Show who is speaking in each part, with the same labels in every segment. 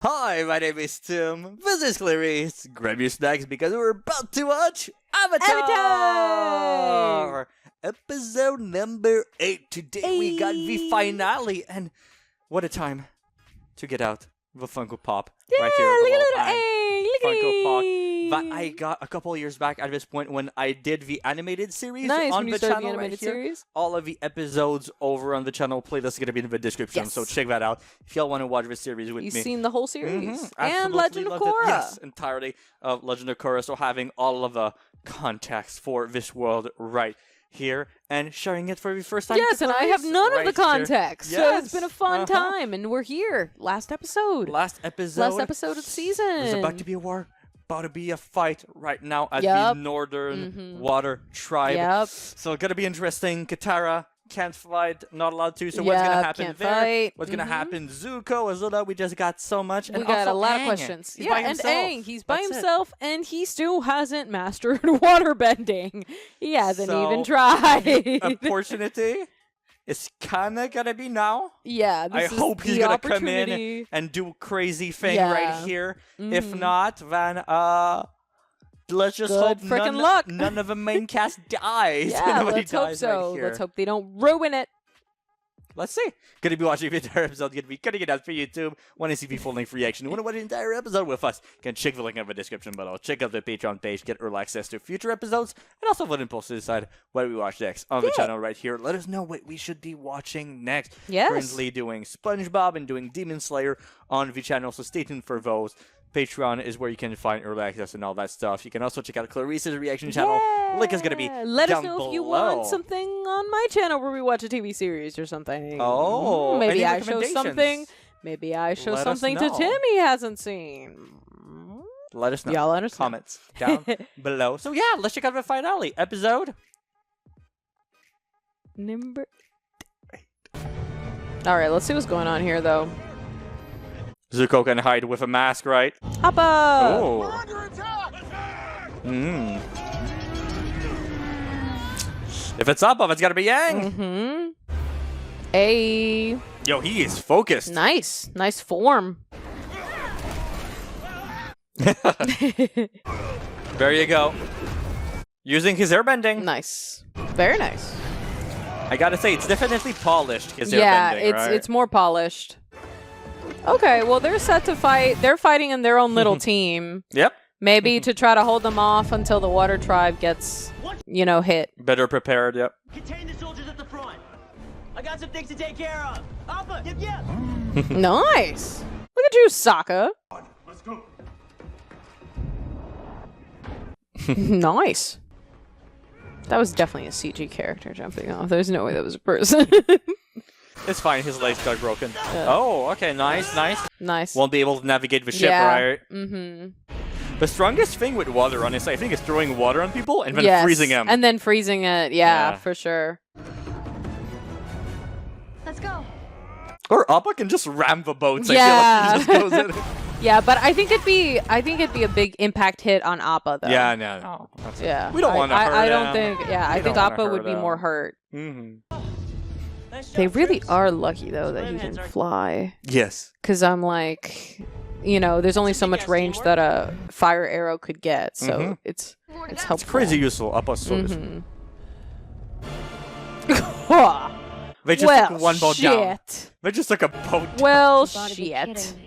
Speaker 1: Hi, my name is Tim. This is Clarice. Grab your snacks because we're about to watch Avatar! Episode number 8. Today we got the finale, and what a time to get out the Funko Pop right here.
Speaker 2: Look at little A! Look
Speaker 1: Funko Pop
Speaker 2: at
Speaker 1: that I got a couple years back at this point when I did the animated series
Speaker 2: nice,
Speaker 1: on
Speaker 2: when you
Speaker 1: the
Speaker 2: started
Speaker 1: channel
Speaker 2: the animated
Speaker 1: right here.
Speaker 2: series.
Speaker 1: All of the episodes over on the channel playlist is going to be in the description,
Speaker 2: Yes.
Speaker 1: so check that out if y'all want to watch this series with
Speaker 2: You've
Speaker 1: me.
Speaker 2: seen the whole series. And
Speaker 1: Absolutely
Speaker 2: Legend of
Speaker 1: loved it.
Speaker 2: Korra.
Speaker 1: Yes, entirely of Legend of Korra. So having all of the context for this world right here and sharing it for the first time.
Speaker 2: Yes, and I have none of the context. So it's been a fun
Speaker 1: Yes.
Speaker 2: time, and we're here. Last episode.
Speaker 1: Last episode
Speaker 2: of the season.
Speaker 1: There's about to be a war. About to be a fight right now at the
Speaker 2: Yep.
Speaker 1: Northern Water Tribe.
Speaker 2: Yep.
Speaker 1: So it's gonna be interesting. Katara can't fight, not allowed to. So what's gonna happen
Speaker 2: can't
Speaker 1: there?
Speaker 2: fight.
Speaker 1: What's gonna happen? Zuko, Azula, we just got so much. And
Speaker 2: We got
Speaker 1: also
Speaker 2: a lot of
Speaker 1: Aang.
Speaker 2: questions.
Speaker 1: He's
Speaker 2: Yeah,
Speaker 1: by
Speaker 2: and
Speaker 1: himself.
Speaker 2: Aang, he's by
Speaker 1: That's it.
Speaker 2: himself, and he still hasn't mastered waterbending. He hasn't
Speaker 1: So,
Speaker 2: even tried.
Speaker 1: Opportunity is kinda gonna be now.
Speaker 2: Yeah,
Speaker 1: I
Speaker 2: this is
Speaker 1: hope he's
Speaker 2: the
Speaker 1: gonna come
Speaker 2: opportunity.
Speaker 1: in and do crazy thing
Speaker 2: Yeah.
Speaker 1: right here. If
Speaker 2: Mhm.
Speaker 1: not, then let's just
Speaker 2: Good
Speaker 1: hope
Speaker 2: frickin'
Speaker 1: none,
Speaker 2: luck.
Speaker 1: none of the main cast dies.
Speaker 2: Yeah,
Speaker 1: Nobody
Speaker 2: let's hope
Speaker 1: dies
Speaker 2: so.
Speaker 1: right here.
Speaker 2: Let's hope they don't ruin it.
Speaker 1: Let's see. Gonna be watching the entire episode. Gonna be cutting it out for YouTube. Want to see the full length reaction? Want to watch the entire episode with us? You can check the link in the description below. Check out the Patreon page. Get early access to future episodes, and also vote in polls to decide what we watch next on the channel right here. Let us know what we should be watching next.
Speaker 2: Yes.
Speaker 1: Currently doing SpongeBob and doing Demon Slayer on the channel, so stay tuned for those. Patreon is where you can find early access and all that stuff. You can also check out Clarice's reaction channel. Link is going to be
Speaker 2: Let
Speaker 1: down
Speaker 2: us know if you
Speaker 1: below.
Speaker 2: want something on my channel where we watch a TV series or something.
Speaker 1: Oh,
Speaker 2: maybe
Speaker 1: any
Speaker 2: I show something.
Speaker 1: recommendations?
Speaker 2: Maybe I show
Speaker 1: Let us
Speaker 2: something to
Speaker 1: know.
Speaker 2: Tim he hasn't seen.
Speaker 1: Let us know.
Speaker 2: Y'all let us know.
Speaker 1: Comments down below. So yeah, let's check out the finale episode.
Speaker 2: Number 8. All right, let's see what's going on here, though.
Speaker 1: Zuko can hide with a mask, right?
Speaker 2: Appa!
Speaker 1: Oh. If it's up, it's gotta be Yang.
Speaker 2: Mm-hmm. A
Speaker 1: Yo, he is focused.
Speaker 2: nice form.
Speaker 1: There you go. Using his airbending.
Speaker 2: Nice, very nice.
Speaker 1: I gotta say, it's definitely polished. His
Speaker 2: Yeah,
Speaker 1: airbending, right?
Speaker 2: it's more polished. Okay, well they're set to fight. They're fighting in their own little team.
Speaker 1: Yep.
Speaker 2: Maybe to try to hold them off until the water tribe gets, hit.
Speaker 1: Better prepared. Yep.
Speaker 3: Contain the soldiers at the front. I got some things to take care of. Alpha, yep.
Speaker 2: Nice. Look at you, Sokka.
Speaker 4: Let's go.
Speaker 2: Nice. That was definitely a CG character jumping off. There's no way that was a person.
Speaker 1: It's fine. His legs got broken. Oh, okay. Nice.
Speaker 2: Nice.
Speaker 1: Won't be able to navigate the ship,
Speaker 2: Yeah.
Speaker 1: right?
Speaker 2: Mm-hmm.
Speaker 1: The strongest thing with water, honestly, I think, is throwing water on people and then
Speaker 2: Yes.
Speaker 1: freezing them.
Speaker 2: And then freezing it. Yeah,
Speaker 1: Yeah.
Speaker 2: for sure.
Speaker 5: Let's go.
Speaker 1: Or Appa can just ram the boats.
Speaker 2: Yeah.
Speaker 1: I feel like he just goes in.
Speaker 2: Yeah, but I think it'd be a big impact hit on Appa though.
Speaker 1: Yeah, no. That's
Speaker 2: Yeah.
Speaker 1: We don't wanna hurt
Speaker 2: I don't
Speaker 1: him.
Speaker 2: think. Yeah,
Speaker 1: We
Speaker 2: I think
Speaker 1: don't wanna
Speaker 2: Appa would
Speaker 1: hurt
Speaker 2: be
Speaker 1: him.
Speaker 2: more hurt.
Speaker 1: Mm-hmm.
Speaker 2: They really are lucky though that he can fly.
Speaker 1: Yes.
Speaker 2: Because I'm like, there's only so much range that a fire arrow could get, so
Speaker 1: Mhm.
Speaker 2: it's
Speaker 1: It's
Speaker 2: helpful.
Speaker 1: crazy useful. Appa's so useful.
Speaker 2: Mhm.
Speaker 1: They just
Speaker 2: Well,
Speaker 1: took one boat down.
Speaker 2: shit.
Speaker 1: They just took a boat down.
Speaker 2: Well,
Speaker 5: Gotta be
Speaker 2: shit.
Speaker 5: kidding me.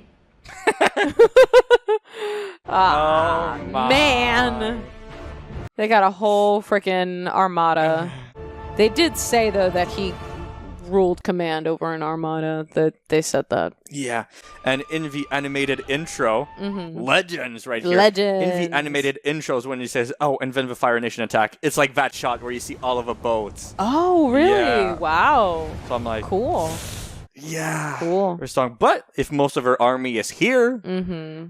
Speaker 2: Ah,
Speaker 1: Oh, my.
Speaker 2: man. They got a whole freaking armada. They did say, though, that he ruled command over an armada. That they said that.
Speaker 1: Yeah. And in the animated intro, legends right here.
Speaker 2: Legends.
Speaker 1: In the animated intros, when he says, "Oh, and then the Fire Nation attack," it's like that shot where you see all of the boats.
Speaker 2: Oh, really?
Speaker 1: Yeah.
Speaker 2: Wow.
Speaker 1: So I'm like,
Speaker 2: Cool.
Speaker 1: yeah,
Speaker 2: Cool.
Speaker 1: we're strong. But if most of her army is here,
Speaker 2: Mm-hmm.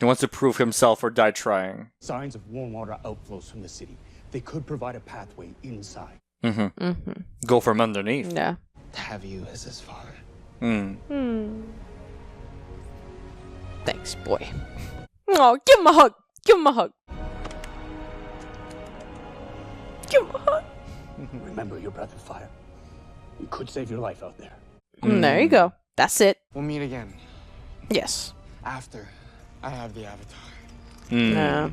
Speaker 1: he wants to prove himself or die trying.
Speaker 4: Signs of warm water outflows from the city. They could provide a pathway inside.
Speaker 1: Go from underneath.
Speaker 2: Yeah.
Speaker 4: Have you as his father?
Speaker 2: Thanks, boy. Oh, give him a hug. Give him a hug. Give him a hug.
Speaker 4: Remember your breath of fire. You could save your life out there.
Speaker 2: There you go. That's it.
Speaker 5: We'll meet again
Speaker 2: Yes.
Speaker 5: after I have the avatar.
Speaker 2: Yeah.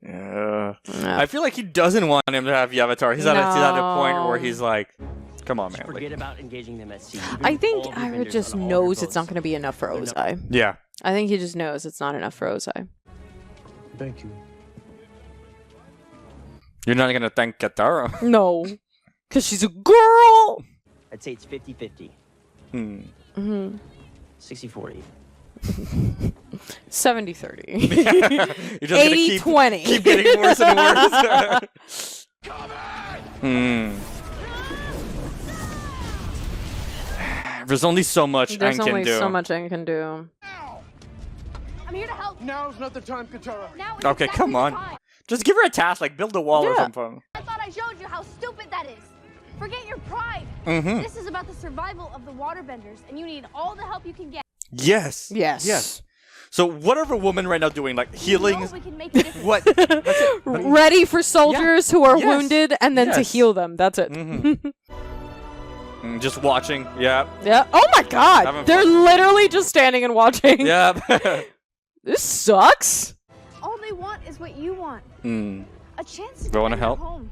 Speaker 1: Yeah. I feel like he doesn't want him to have the avatar. He's at a point where he's like, come on, man. Like,
Speaker 3: Forget about engaging them at sea. Even
Speaker 2: I
Speaker 3: with
Speaker 2: think
Speaker 3: all the
Speaker 2: Ira
Speaker 3: vendors
Speaker 2: just
Speaker 3: on all your
Speaker 2: knows it's not
Speaker 3: boats.
Speaker 2: going to be enough for Ozai.
Speaker 1: yeah.
Speaker 2: I think he just knows it's not enough for Ozai.
Speaker 4: Thank you.
Speaker 1: You're not going to thank Katara.
Speaker 2: No. Because she's a girl!
Speaker 3: I'd say it's 50-50.
Speaker 1: Hmm.
Speaker 3: 60-40.
Speaker 2: 70-30.
Speaker 1: You're just gonna
Speaker 2: 80-20.
Speaker 1: keep getting worse and worse. There's only so much
Speaker 2: There's
Speaker 1: Aang can
Speaker 2: only
Speaker 1: do.
Speaker 2: so much Aang can do.
Speaker 6: I'm here to help.
Speaker 5: Now's not the time, Katara.
Speaker 6: Now is
Speaker 1: Okay,
Speaker 6: exactly
Speaker 1: come
Speaker 6: the
Speaker 1: on.
Speaker 6: time.
Speaker 1: Just give her a task, like build a wall or
Speaker 2: Yeah.
Speaker 1: something.
Speaker 6: I thought I showed you how stupid that is. Forget your pride.
Speaker 1: Mm-hmm.
Speaker 6: This is about the survival of the waterbenders, and you need all the help you can get.
Speaker 1: Yes.
Speaker 2: Yes.
Speaker 1: Yes. So what are the women right now doing? Like
Speaker 6: We
Speaker 1: healing?
Speaker 6: know we can make a difference.
Speaker 1: What? That's it.
Speaker 2: Ready for soldiers who are
Speaker 1: Yes.
Speaker 2: wounded and then to
Speaker 1: Yes.
Speaker 2: heal them. That's it.
Speaker 1: Just watching. Yeah.
Speaker 2: Yeah. Oh my god.
Speaker 1: Having
Speaker 2: They're
Speaker 1: fun.
Speaker 2: literally just standing and watching.
Speaker 1: Yeah.
Speaker 2: This sucks.
Speaker 6: All they want is what you want. A chance to
Speaker 1: They wanna
Speaker 6: defend your
Speaker 1: help?
Speaker 6: home.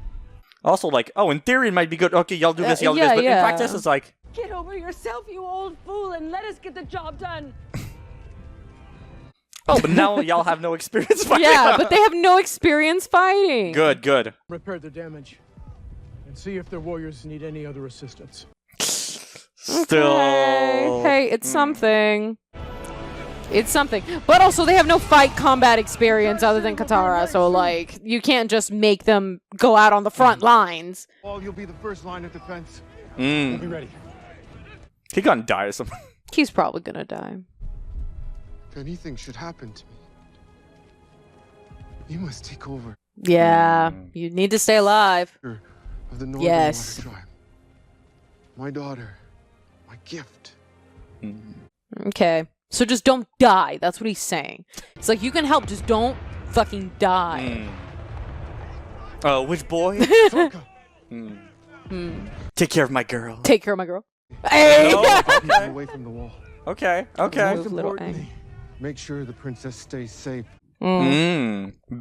Speaker 1: Also, like, oh, in theory it might be good. Okay, y'all do this, y'all do this.
Speaker 2: yeah,
Speaker 1: But
Speaker 2: yeah.
Speaker 1: in practice, it's like,
Speaker 7: Get over yourself, you old fool, and let us get the job done.
Speaker 1: oh, but now y'all have no experience fighting.
Speaker 2: Yeah, but they have no experience fighting.
Speaker 1: Good, good.
Speaker 4: Repair the damage. And see if their warriors need any other assistance.
Speaker 1: Still.
Speaker 2: Hey, it's something. It's something. But also, they have no fight combat experience other than Katara, so, like, you can't just make them go out on the front lines.
Speaker 5: Well, you'll be the first line of defense.
Speaker 4: We'll be ready.
Speaker 1: He gonna die or something.
Speaker 2: He's probably gonna die.
Speaker 5: If anything should happen to me, you must take over
Speaker 2: Yeah, you need to stay alive.
Speaker 5: of the Northern
Speaker 2: Yes.
Speaker 5: Water Tribe. My daughter, my gift.
Speaker 2: Okay. So just don't die. That's what he's saying. It's like, you can help, just don't fucking die.
Speaker 1: Oh, which boy?
Speaker 5: Sokka.
Speaker 1: Take care of my girl.
Speaker 2: Take care of my girl. Hey!
Speaker 1: No?
Speaker 5: Keep him away from the wall.
Speaker 1: Okay, okay.
Speaker 2: Move, little
Speaker 5: Importantly, make sure the princess stays safe.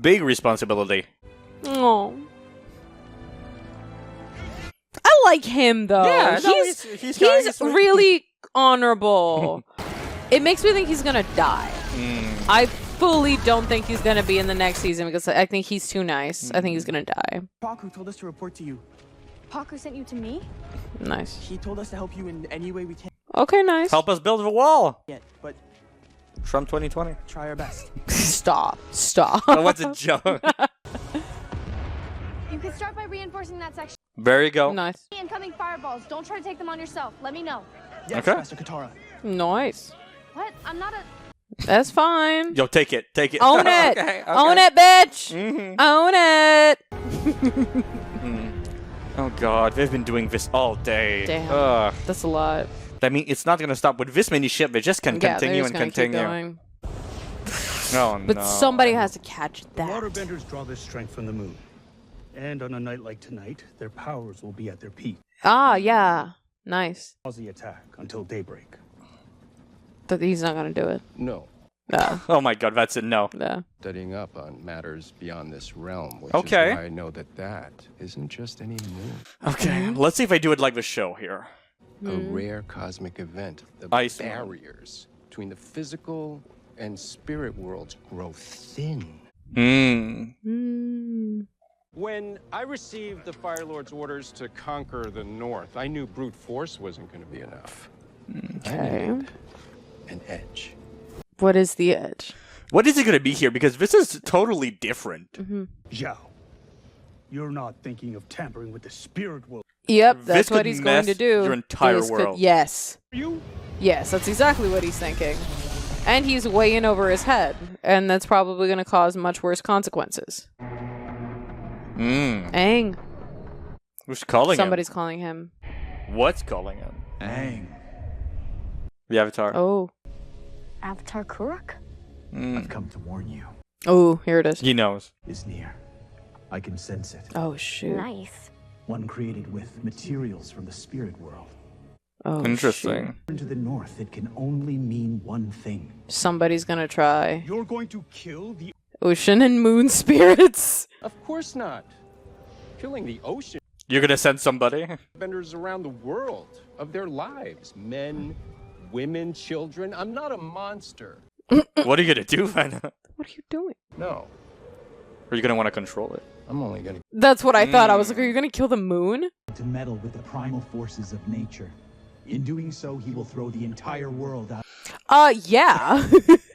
Speaker 1: Big responsibility.
Speaker 2: Oh. I like him though.
Speaker 1: Yeah, no,
Speaker 2: he's
Speaker 1: he's kind of sweet.
Speaker 2: really honorable. It makes me think he's gonna die. I fully don't think he's gonna be in the next season because I think he's too nice. I think he's gonna die.
Speaker 8: Paku told us to report to you.
Speaker 6: Paku sent you to me?
Speaker 2: Nice.
Speaker 8: He told us to help you in any way we can.
Speaker 2: Okay, nice.
Speaker 1: Help us build the wall.
Speaker 8: Yet, but
Speaker 1: Trump 2020.
Speaker 8: try our best.
Speaker 2: Stop. Stop.
Speaker 1: Oh, what's a joke?
Speaker 6: You can start by reinforcing that section.
Speaker 1: There you go.
Speaker 2: Nice.
Speaker 6: Incoming fireballs. Don't try to take them on yourself. Let me know.
Speaker 8: Yes,
Speaker 1: Okay.
Speaker 8: Master Katara.
Speaker 2: Nice.
Speaker 6: What? I'm not a...
Speaker 2: That's fine.
Speaker 1: Yo, take it. Take it.
Speaker 2: Own it.
Speaker 1: Okay, okay.
Speaker 2: Own it, bitch.
Speaker 1: Mhm.
Speaker 2: Own it.
Speaker 1: Oh god, they've been doing this all day.
Speaker 2: Damn.
Speaker 1: Ugh.
Speaker 2: That's a lot.
Speaker 1: I mean, it's not gonna stop with this many ship. They just can
Speaker 2: Yeah,
Speaker 1: continue
Speaker 2: they're
Speaker 1: and
Speaker 2: just gonna keep
Speaker 1: continue.
Speaker 2: going.
Speaker 1: Oh
Speaker 2: But
Speaker 1: no.
Speaker 2: somebody has to catch that.
Speaker 9: Waterbenders draw their strength from the moon. And on a night like tonight, their powers will be at their peak.
Speaker 2: Ah, yeah. Nice.
Speaker 9: Pause the attack until daybreak.
Speaker 2: But he's not gonna do it.
Speaker 10: No,
Speaker 2: No.
Speaker 1: Oh my god, that's a no.
Speaker 2: No.
Speaker 10: studying up on matters beyond this realm, which
Speaker 1: Okay.
Speaker 10: is why I know that isn't just any moon.
Speaker 1: Okay, let's see if I do it like the show here.
Speaker 10: A rare cosmic event. The
Speaker 1: Ice one.
Speaker 10: barriers between the physical and spirit worlds grow thin.
Speaker 11: When I received the Fire Lord's orders to conquer the North, I knew brute force wasn't going to be enough.
Speaker 2: Okay.
Speaker 10: An edge.
Speaker 2: What is the edge?
Speaker 1: What is it gonna be here? Because this is totally different.
Speaker 9: Zhao, you're not thinking of tampering with the spirit world.
Speaker 2: Yep,
Speaker 1: This
Speaker 2: that's what
Speaker 1: could
Speaker 2: he's going to
Speaker 1: mess
Speaker 2: do.
Speaker 1: your entire
Speaker 2: This could-
Speaker 1: world.
Speaker 2: yes.
Speaker 9: You?
Speaker 2: Yes, that's exactly what he's thinking. And he's way in over his head. And that's probably going to cause much worse consequences. Aang.
Speaker 1: Who's calling
Speaker 2: Somebody's calling him.
Speaker 1: him? What's calling him?
Speaker 9: Aang.
Speaker 1: The Avatar.
Speaker 2: Oh.
Speaker 6: Avatar Kuruk?
Speaker 9: I've come to warn you.
Speaker 2: Oh, here it is.
Speaker 1: He knows.
Speaker 9: Is near. I can sense it.
Speaker 2: Oh, shoot.
Speaker 6: Nice.
Speaker 9: One created with materials from the spirit world.
Speaker 2: Oh,
Speaker 1: Interesting.
Speaker 4: To the north, it can only mean one thing.
Speaker 2: Somebody's gonna try.
Speaker 9: You're going to kill the
Speaker 2: Ocean and moon spirits.
Speaker 11: Of course not. Killing the ocean
Speaker 1: You're gonna send somebody?
Speaker 11: benders around the world of their lives. Men, women, children. I'm not a monster.
Speaker 1: What are you gonna do, man?
Speaker 2: What are you doing?
Speaker 11: No,
Speaker 1: Are you gonna want to control it?
Speaker 11: I'm only gonna...
Speaker 2: That's what I thought. I was like, are you gonna kill the moon?
Speaker 4: To meddle with the primal forces of nature. In doing so, he will throw the entire world out.
Speaker 2: Yeah.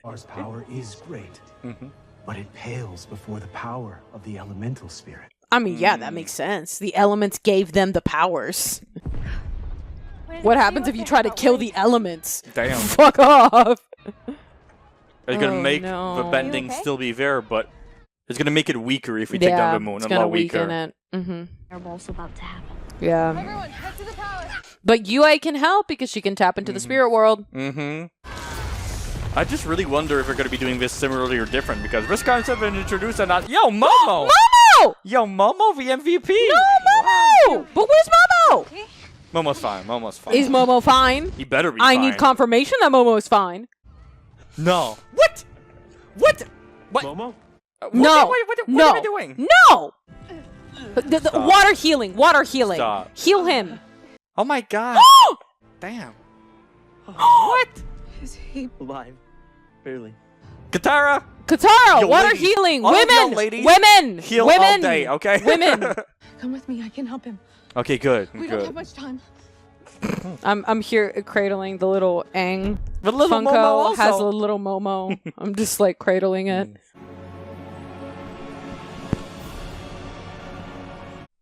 Speaker 4: Ours power is great, but it pales before the power of the elemental spirit.
Speaker 2: I mean, yeah, that makes sense. The elements gave them the powers. What happens if you try to kill the elements?
Speaker 1: Damn.
Speaker 2: Fuck off.
Speaker 1: It's gonna
Speaker 2: Oh,
Speaker 1: make
Speaker 2: no.
Speaker 1: the bending
Speaker 6: You okay?
Speaker 1: still be there, but it's gonna make it weaker if we take down the moon.
Speaker 2: it's
Speaker 1: A
Speaker 2: gonna
Speaker 1: lot weaker.
Speaker 2: weaken it. Mm-hmm.
Speaker 6: Fireball's about to happen.
Speaker 2: Yeah.
Speaker 6: Everyone, head to the palace.
Speaker 2: But Yue can help because she can tap into the spirit world.
Speaker 1: I just really wonder if we're gonna be doing this similarly or different because this concept been introduced and not. Yo, Momo!
Speaker 2: Momo!
Speaker 1: Yo, Momo, the MVP!
Speaker 2: No, Momo! But where's Momo?
Speaker 1: Momo's fine. Momo's fine.
Speaker 2: Is Momo fine?
Speaker 1: He better be
Speaker 2: I
Speaker 1: fine.
Speaker 2: need confirmation that Momo's fine.
Speaker 1: No. What? What? What?
Speaker 9: Momo?
Speaker 2: No.
Speaker 1: What
Speaker 2: no.
Speaker 1: are we doing?
Speaker 2: No. The water healing. Water healing.
Speaker 1: Stop.
Speaker 2: Heal him.
Speaker 1: Oh my god. Damn. What?
Speaker 8: Is he alive? Barely.
Speaker 1: Katara!
Speaker 2: Katara,
Speaker 1: Yo,
Speaker 2: water
Speaker 1: ladies.
Speaker 2: healing.
Speaker 1: All of y'all
Speaker 2: Women.
Speaker 1: ladies,
Speaker 2: Women.
Speaker 1: Heal
Speaker 2: women.
Speaker 1: all day, okay?
Speaker 2: Women.
Speaker 7: Come with me. I can help him.
Speaker 1: Okay, good.
Speaker 7: We don't have
Speaker 1: Good.
Speaker 7: much time.
Speaker 2: I'm here cradling the little Aang.
Speaker 1: The little
Speaker 2: Funko
Speaker 1: Momo
Speaker 2: has a
Speaker 1: also.
Speaker 2: little Momo. I'm just like cradling it.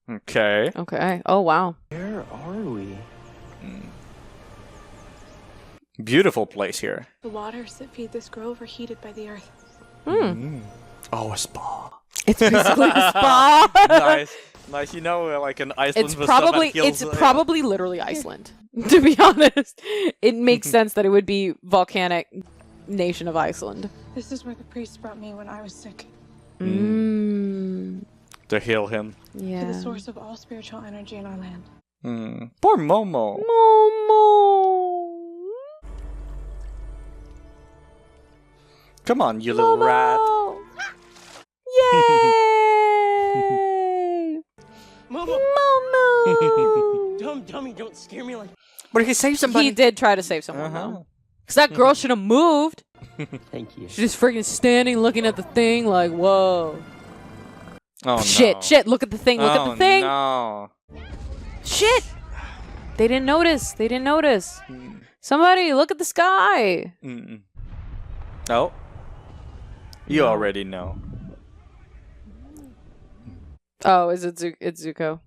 Speaker 1: Okay.
Speaker 2: Okay. Oh wow.
Speaker 8: Where are we?
Speaker 1: Beautiful place here.
Speaker 7: The waters that feed this grove are heated by the earth.
Speaker 1: Oh, a spa.
Speaker 2: It's basically a spa.
Speaker 1: Nice. Nice. You know, like in Iceland
Speaker 2: It's
Speaker 1: with stuff that
Speaker 2: probably
Speaker 1: heals,
Speaker 2: literally Iceland. To be honest, it makes sense that it would be volcanic nation of Iceland.
Speaker 7: This is where the priest brought me when I was sick.
Speaker 2: Mm.
Speaker 1: to heal him.
Speaker 2: Yeah.
Speaker 7: To the source of all spiritual energy in our land.
Speaker 1: Poor Momo.
Speaker 2: Momo.
Speaker 1: Come on, you little rat.
Speaker 2: Yay!
Speaker 8: Momo!
Speaker 2: Momo!
Speaker 8: Dumb dummy, don't scare me like...
Speaker 1: But he saved somebody.
Speaker 2: He did try to save someone, though. Because that girl should have moved.
Speaker 8: Thank you.
Speaker 2: She's just freaking standing looking at the thing like, whoa.
Speaker 1: Oh,
Speaker 2: Shit,
Speaker 1: no.
Speaker 2: shit, look at the thing, look at the thing.
Speaker 1: No.
Speaker 2: Shit! They didn't notice. They didn't notice. Somebody, look at the sky.
Speaker 1: Oh. You already know.
Speaker 2: Oh, is it it's Zuko.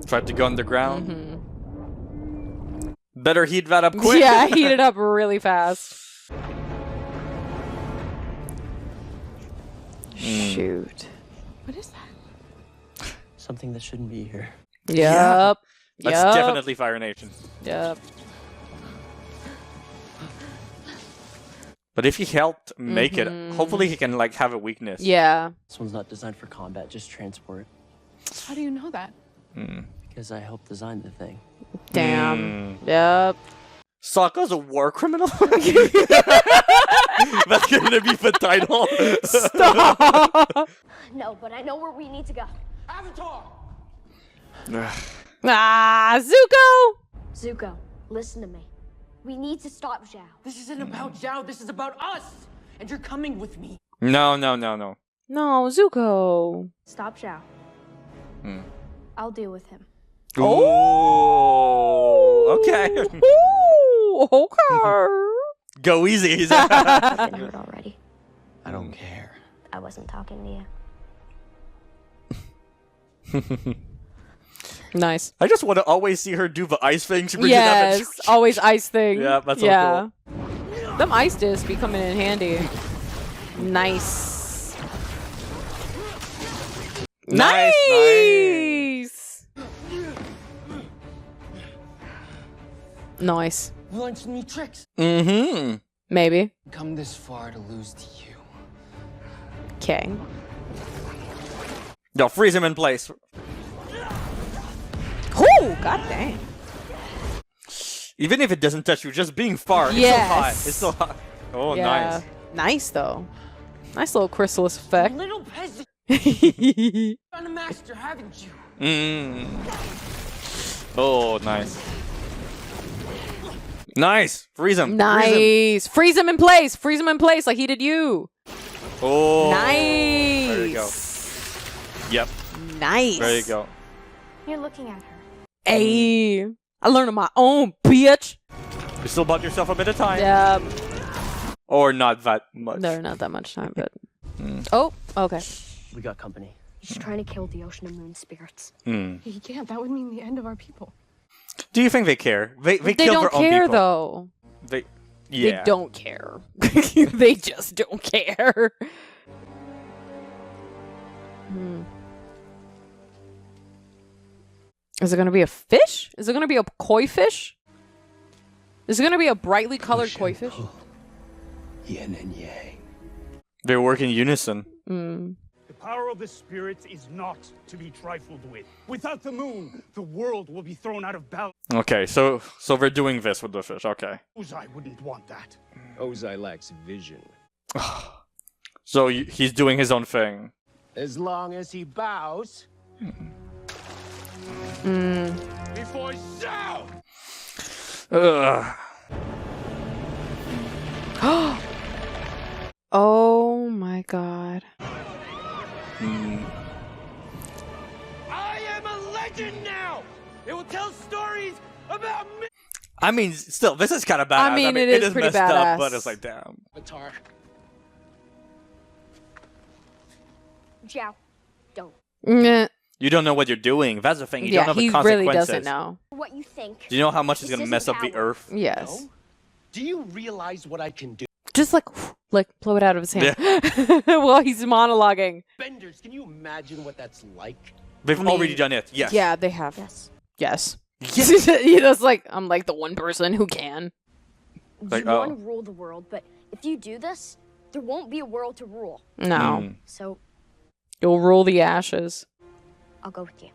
Speaker 1: Tried to go underground. Better heat that up quick.
Speaker 2: Yeah, heat it up really fast. Shoot.
Speaker 7: What is that?
Speaker 8: Something that shouldn't be here.
Speaker 2: Yep.
Speaker 1: That's definitely Fire Nation.
Speaker 2: Yep.
Speaker 1: But if he helped make it, hopefully he can like have a weakness.
Speaker 2: Yeah.
Speaker 8: This one's not designed for combat, just transport.
Speaker 7: How do you know that?
Speaker 8: Because I helped design the thing.
Speaker 2: Damn. Yep.
Speaker 1: Sokka's a war criminal? That's gonna be the title.
Speaker 2: Stop.
Speaker 6: No, but I know where we need to go.
Speaker 8: Avatar!
Speaker 2: Ah, Zuko.
Speaker 6: Zuko, listen to me. We need to stop Zhao.
Speaker 8: This isn't about Zhao, this is about us! And you're coming with me.
Speaker 1: No.
Speaker 2: No, Zuko.
Speaker 6: Stop Zhao. I'll deal with him.
Speaker 1: Oh. Okay.
Speaker 2: Ooh, okay.
Speaker 1: Go easy.
Speaker 6: I've been hurt already.
Speaker 8: I don't care.
Speaker 6: I wasn't talking to you.
Speaker 2: Nice.
Speaker 1: I just want to always see her do the ice thing. She brings
Speaker 2: Yes,
Speaker 1: it up and
Speaker 2: always ice thing.
Speaker 1: Yeah, that's so
Speaker 2: cool. Them ice discs be coming in handy. Nice.
Speaker 1: Nice.
Speaker 8: You learned some new tricks.
Speaker 2: Maybe.
Speaker 8: Come this far to lose to you.
Speaker 2: Okay.
Speaker 1: Yo, freeze him in place.
Speaker 2: Oh, god dang.
Speaker 1: Even if it doesn't touch you, just being far,
Speaker 2: Yes.
Speaker 1: it's still hot. It's still hot. Oh,
Speaker 2: Yeah.
Speaker 1: nice.
Speaker 2: Nice though. Nice little chrysalis effect.
Speaker 8: Little peasant. Found a master, haven't you?
Speaker 1: Oh, nice. Nice. Freeze him.
Speaker 2: Nice. Freeze him in place. Freeze him in place like he did you.
Speaker 1: Oh.
Speaker 2: Nice.
Speaker 1: There you go. Yep.
Speaker 2: Nice.
Speaker 1: There you go.
Speaker 6: You're looking at her.
Speaker 2: Hey. I learned on my own, bitch.
Speaker 1: You still bought yourself a bit of time.
Speaker 2: Yeah.
Speaker 1: Or not that much.
Speaker 2: No, not that much time, but. Oh, okay.
Speaker 3: We got company.
Speaker 6: He's trying to kill the ocean and moon spirits.
Speaker 7: He can't. That would mean the end of our people.
Speaker 1: Do you think they care? They kill
Speaker 2: don't
Speaker 1: their own
Speaker 2: care
Speaker 1: people.
Speaker 2: though.
Speaker 1: They
Speaker 2: They don't care. They just don't care. Is it going to be a fish? Is it going to be a koi fish? Is it going to be a brightly colored koi fish?
Speaker 4: Yin and yang.
Speaker 1: They work in unison.
Speaker 9: The power of the spirits is not to be trifled with. Without the moon, the world will be thrown out of balance.
Speaker 1: Okay, so we're doing this with the fish. Okay.
Speaker 9: I wouldn't want that.
Speaker 10: Ozai lacks vision.
Speaker 1: So he's doing his own thing.
Speaker 10: As long as he bows.
Speaker 9: Before Zhao!
Speaker 1: Ugh.
Speaker 2: Oh my god.
Speaker 8: I am a legend now! It will tell stories about me!
Speaker 1: I mean, still, this is kind of badass.
Speaker 2: I mean, it is pretty
Speaker 1: messed up,
Speaker 2: badass.
Speaker 1: but it's like, damn.
Speaker 10: Avatar.
Speaker 6: Zhao, don't.
Speaker 2: Nyeh.
Speaker 1: You don't know what you're doing. That's the thing. You
Speaker 2: Yeah,
Speaker 1: don't know
Speaker 2: he
Speaker 1: the
Speaker 2: really
Speaker 1: consequences.
Speaker 2: doesn't know.
Speaker 6: What you think.
Speaker 1: Do you know how much it's
Speaker 6: This
Speaker 1: going to mess
Speaker 6: isn't
Speaker 1: up the
Speaker 6: power.
Speaker 1: Earth?
Speaker 2: Yes.
Speaker 10: Do you realize what I can do?
Speaker 2: Just like blow it out of his hand while he's monologuing.
Speaker 10: Benders, can you imagine what that's like?
Speaker 1: They've
Speaker 2: I mean,
Speaker 1: already done it. Yes.
Speaker 2: Yeah, they have.
Speaker 6: Yes.
Speaker 2: Yes.
Speaker 1: Yes.
Speaker 2: That's like I'm like the one person who can.
Speaker 1: Like,
Speaker 6: you
Speaker 1: oh.
Speaker 6: want to rule the world, but if you do this, there won't be a world to rule.
Speaker 2: No.
Speaker 6: So
Speaker 2: You'll rule the ashes.
Speaker 6: I'll go with you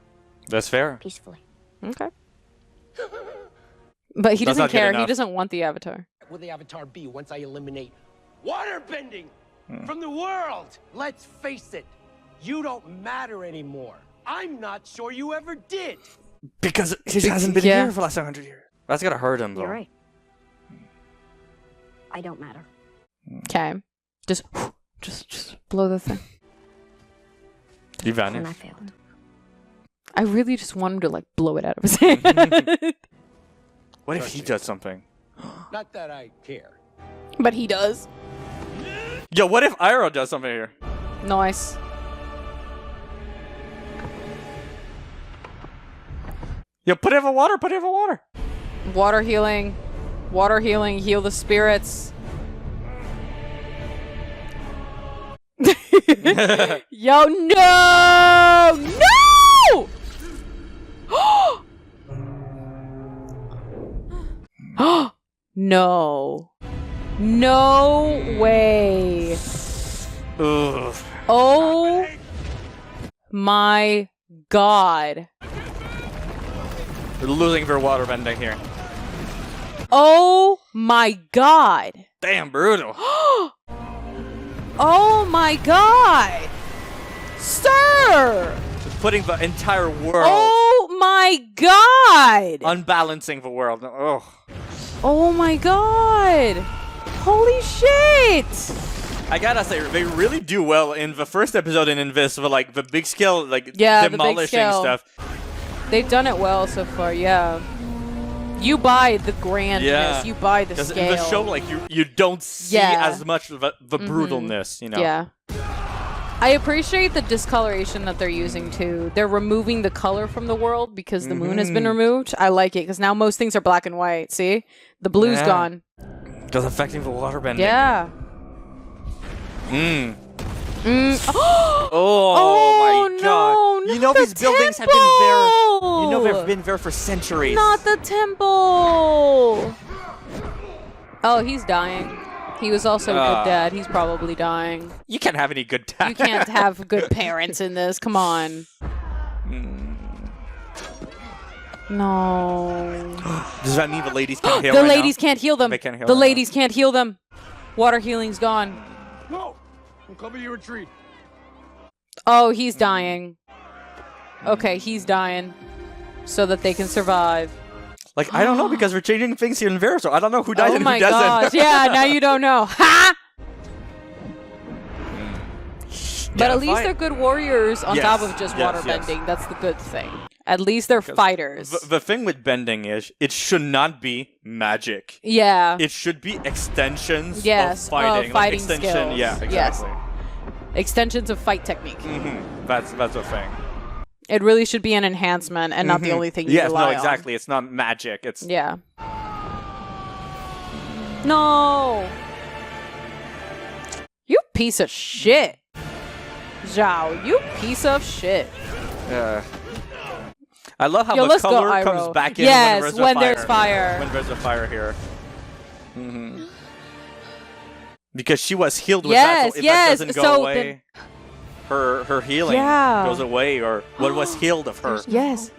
Speaker 1: That's fair.
Speaker 6: peacefully.
Speaker 2: Okay. But he
Speaker 1: That's
Speaker 2: doesn't
Speaker 1: not good
Speaker 2: care. He
Speaker 1: enough.
Speaker 2: doesn't want the avatar.
Speaker 10: What will the Avatar be once I eliminate waterbending from the world? Let's face it, you don't matter anymore. I'm not sure you ever did.
Speaker 1: Because he hasn't been
Speaker 2: Yeah.
Speaker 1: here for the last 100 years. That's going to hurt him, though.
Speaker 6: You're right. I don't matter.
Speaker 2: Okay. Just blow the thing.
Speaker 1: He
Speaker 6: And I
Speaker 1: vanished.
Speaker 6: failed.
Speaker 2: I really just want him to like blow it out of his hand.
Speaker 1: What if he does something?
Speaker 10: Not that I care.
Speaker 2: But he does.
Speaker 1: Yo, what if Iroh does something here?
Speaker 2: Nice.
Speaker 1: Yo, put it in the water. Put it in the water.
Speaker 2: Water healing. Water healing. Heal the spirits. Yo, no! No! No. No way.
Speaker 1: Ugh.
Speaker 2: Oh my god.
Speaker 1: We're losing their water bending here.
Speaker 2: Oh my god.
Speaker 1: Damn, brutal.
Speaker 2: Oh my god. Sir!
Speaker 1: Just putting the entire world,
Speaker 2: Oh my god.
Speaker 1: unbalancing the world. Oh.
Speaker 2: Oh my god. Holy shit.
Speaker 1: I gotta say, they really do well in the first episode and in this, like the big scale, like
Speaker 2: Yeah, the big
Speaker 1: demolishing
Speaker 2: scale.
Speaker 1: stuff.
Speaker 2: They've done it well so far, yeah. You buy the grandness,
Speaker 1: Yeah.
Speaker 2: you buy the
Speaker 1: Because
Speaker 2: scale.
Speaker 1: in the show, like you don't see
Speaker 2: Yeah.
Speaker 1: as much of the brutalness, you know.
Speaker 2: Yeah. I appreciate the discoloration that they're using too. They're removing the color from the world because the moon has been removed. I like it because now most things are black and white. See? The blue's
Speaker 1: Yeah.
Speaker 2: gone.
Speaker 1: Because affecting the water bending.
Speaker 2: Yeah.
Speaker 1: Oh,
Speaker 2: Oh,
Speaker 1: my
Speaker 2: no,
Speaker 1: god. You
Speaker 2: not
Speaker 1: know
Speaker 2: the
Speaker 1: these buildings have been there. You know
Speaker 2: temple!
Speaker 1: they've been there for centuries.
Speaker 2: Not the temple. Oh, he's dying. He was also a good dad. He's probably dying.
Speaker 1: You can't have any good dad.
Speaker 2: You can't have good parents in this. Come on. No.
Speaker 1: Does that mean the ladies can't heal
Speaker 2: The
Speaker 1: right
Speaker 2: ladies
Speaker 1: now?
Speaker 2: can't heal them.
Speaker 1: They can't heal
Speaker 2: The
Speaker 1: right
Speaker 2: ladies can't heal them. Water healing's gone.
Speaker 5: No! We'll cover your retreat.
Speaker 2: Oh, he's dying. Okay, he's dying. So that they can survive.
Speaker 1: Like, I don't know, because we're changing things here in Vera, so I don't know who dies
Speaker 2: Oh
Speaker 1: and
Speaker 2: my
Speaker 1: who doesn't.
Speaker 2: gosh. Yeah, now you don't know. Ha! But at least they're good warriors on top of just water bending. That's the good thing. At least they're fighters.
Speaker 1: The thing with bending is it should not be magic.
Speaker 2: Yeah.
Speaker 1: It should be extensions
Speaker 2: Yes,
Speaker 1: of fighting.
Speaker 2: fighting
Speaker 1: like extension,
Speaker 2: skills.
Speaker 1: Yeah, exactly.
Speaker 2: Yes. Extensions of fight technique.
Speaker 1: That's a thing.
Speaker 2: It really should be an enhancement and not the only thing you rely on.
Speaker 1: Yes, no, exactly. It's not magic. It's
Speaker 2: Yeah. No! You piece of shit. Zhao, you piece of shit.
Speaker 1: I love how
Speaker 2: Yo,
Speaker 1: the
Speaker 2: let's go,
Speaker 1: color comes
Speaker 2: Iroh.
Speaker 1: back in
Speaker 2: Yes,
Speaker 1: when
Speaker 2: there's fire.
Speaker 1: When there's a fire here. Because she was healed with
Speaker 2: Yes,
Speaker 1: that, so if
Speaker 2: yes.
Speaker 1: that doesn't go
Speaker 2: So
Speaker 1: away, her healing goes away, or what was healed of her
Speaker 2: Yes.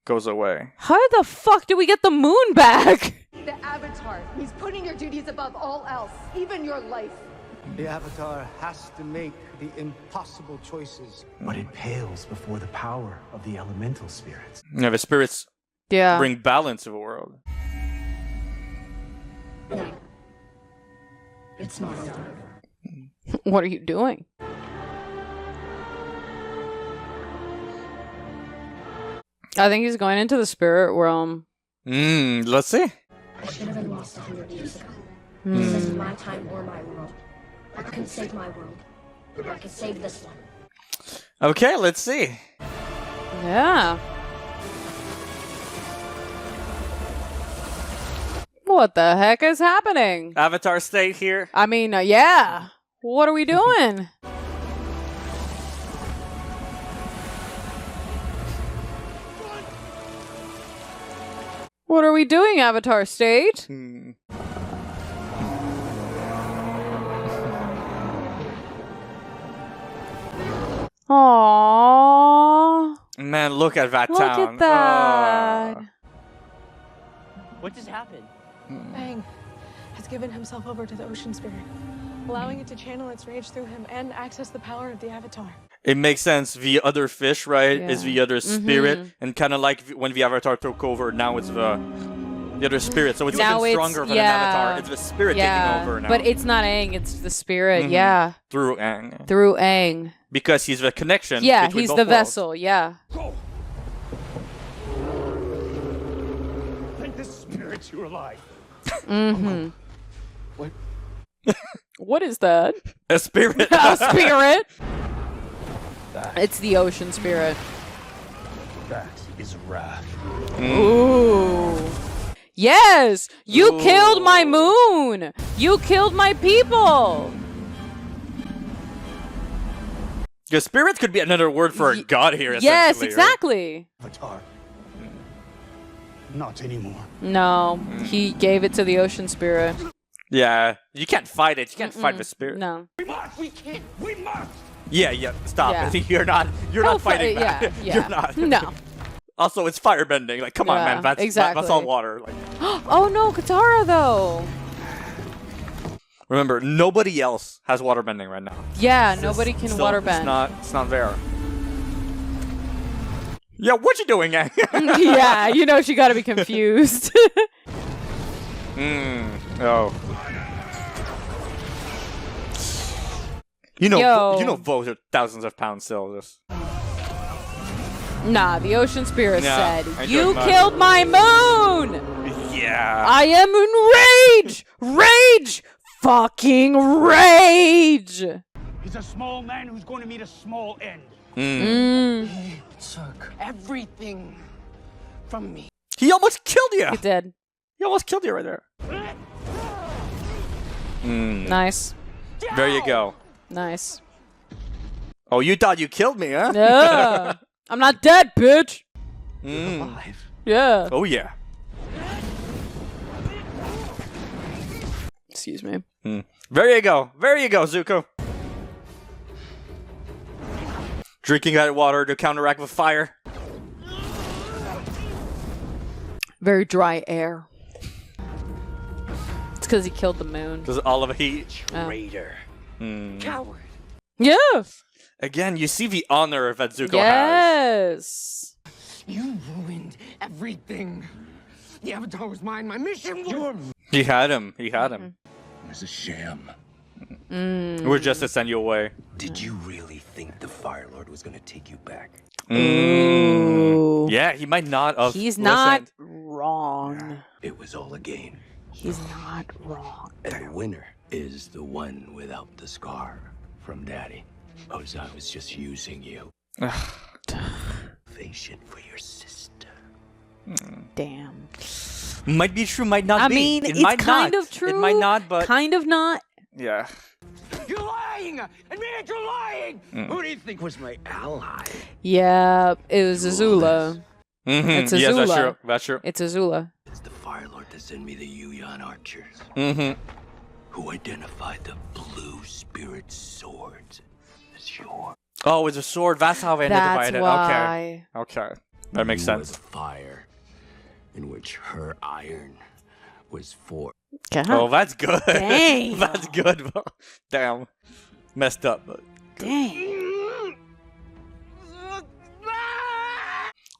Speaker 1: goes away.
Speaker 2: How the fuck did we get the moon back?
Speaker 7: The Avatar. He's putting your duties above all else, even your life.
Speaker 4: The Avatar has to make the impossible choices. But it pales before the power of the elemental spirits.
Speaker 1: Yeah, the spirits bring balance to the world.
Speaker 7: It's not.
Speaker 2: What are you doing? I think he's going into the spirit realm.
Speaker 1: Let's see.
Speaker 12: I should have been lost 100 years ago. This isn't my time or my world. I can save my world. I can save this one.
Speaker 1: Okay, let's see.
Speaker 2: Yeah. What the heck is happening?
Speaker 1: Avatar state here.
Speaker 2: I mean, yeah. What are we doing? What are we doing, Avatar State? Aww.
Speaker 1: Man, look at that
Speaker 2: Look
Speaker 1: town.
Speaker 2: at that.
Speaker 3: What just happened?
Speaker 13: Aang has given himself over to the ocean spirit, allowing it to channel its rage through him and access the power of the Avatar.
Speaker 1: It makes sense. The other fish, right, is the other spirit, and kind of like when the Avatar took over, now it's the other spirit. So it's
Speaker 2: Now
Speaker 1: even stronger than an Avatar. It's the spirit taking over now.
Speaker 2: But it's not Aang, it's the spirit, yeah.
Speaker 1: Through Aang.
Speaker 2: Through Aang.
Speaker 1: Because he's the connection.
Speaker 2: Yeah,
Speaker 1: between
Speaker 2: he's
Speaker 1: both
Speaker 2: the
Speaker 1: worlds.
Speaker 2: vessel, yeah.
Speaker 9: Thank the spirits you're alive.
Speaker 5: What?
Speaker 2: What is that?
Speaker 1: A spirit.
Speaker 2: A spirit? It's the ocean spirit.
Speaker 4: That is wrath.
Speaker 2: Ooh. Yes! You killed my moon! You killed my people!
Speaker 1: The spirit could be another word for a god here,
Speaker 2: Yes,
Speaker 1: essentially,
Speaker 2: exactly.
Speaker 9: Avatar. Not anymore.
Speaker 2: No, he gave it to the ocean spirit.
Speaker 1: Right? Yeah. You can't fight it. You can't fight the spirit.
Speaker 2: No.
Speaker 9: We must! We can't! We must!
Speaker 1: Yeah, stop
Speaker 2: Yeah.
Speaker 1: it. You're not fighting that.
Speaker 2: Yeah.
Speaker 1: You're not.
Speaker 2: No.
Speaker 1: Also, it's firebending. Like, come on,
Speaker 2: Yeah,
Speaker 1: man. That's
Speaker 2: exactly.
Speaker 1: all water. Like,
Speaker 2: Oh no, Katara though.
Speaker 1: remember, nobody else has waterbending right now.
Speaker 2: Yeah, nobody can
Speaker 1: So
Speaker 2: waterbend.
Speaker 1: It's not there. Yeah, what you doing, Aang?
Speaker 2: Yeah, you know she gotta be confused.
Speaker 1: Oh. You know, those are thousands of pounds still. Just
Speaker 2: Nah, the ocean spirit
Speaker 1: Nah,
Speaker 2: said,
Speaker 1: I
Speaker 2: "You
Speaker 1: don't
Speaker 2: killed my moon!
Speaker 1: yeah.
Speaker 2: I am in rage! Rage! Fucking rage!"
Speaker 9: He's a small man who's going to meet a small end.
Speaker 10: He took everything from me.
Speaker 1: He almost killed you.
Speaker 2: He did.
Speaker 1: He almost killed you right there.
Speaker 2: Nice.
Speaker 1: There you go.
Speaker 2: Nice.
Speaker 1: Oh, you thought you killed me, huh?
Speaker 2: Yeah. I'm not dead, bitch.
Speaker 4: Alive.
Speaker 2: Yeah.
Speaker 1: Oh yeah.
Speaker 2: Excuse me.
Speaker 1: There you go. There you go, Zuko. Drinking that water to counteract with fire.
Speaker 2: Very dry air. It's because he killed the moon.
Speaker 1: Because all of heat.
Speaker 10: Traitor. Coward.
Speaker 2: Yeah.
Speaker 1: Again, you see the honor that Zuko has.
Speaker 2: Yes.
Speaker 10: You ruined everything. The Avatar was mine. My mission was...
Speaker 1: He had him. He had him.
Speaker 10: It was a sham.
Speaker 1: We're just to send you away.
Speaker 10: Did you really think the Fire Lord was going to take you back?
Speaker 2: Ooh.
Speaker 1: Yeah, he might not have.
Speaker 2: He's
Speaker 1: listened.
Speaker 2: not wrong.
Speaker 10: It was all a game.
Speaker 2: He's not wrong.
Speaker 10: And the winner is the one without the scar from Daddy. Ozai was just using you. Salvation for your sister.
Speaker 2: Damn.
Speaker 1: Might be true, might not be.
Speaker 2: I mean,
Speaker 1: it
Speaker 2: it's
Speaker 1: might
Speaker 2: kind
Speaker 1: not.
Speaker 2: of true.
Speaker 1: It might not, but
Speaker 2: kind of not.
Speaker 1: yeah.
Speaker 10: You're lying! Admit you're lying! Who do you think was my ally?
Speaker 2: Yeah, it was Azula. It's Azula.
Speaker 1: Yes, that's true. That's true.
Speaker 2: It's Azula.
Speaker 10: It's the Fire Lord that sent me the Yuyan archers. Who identified the blue spirit swords as yours.
Speaker 1: Oh, it's a sword. That's how they identified it.
Speaker 2: Why.
Speaker 1: Okay. Okay. That makes
Speaker 10: You were
Speaker 1: sense.
Speaker 10: the fire in which her iron was for.
Speaker 1: Oh, that's good.
Speaker 2: Dang.
Speaker 1: That's good. Damn. Messed up, but good.
Speaker 2: Dang.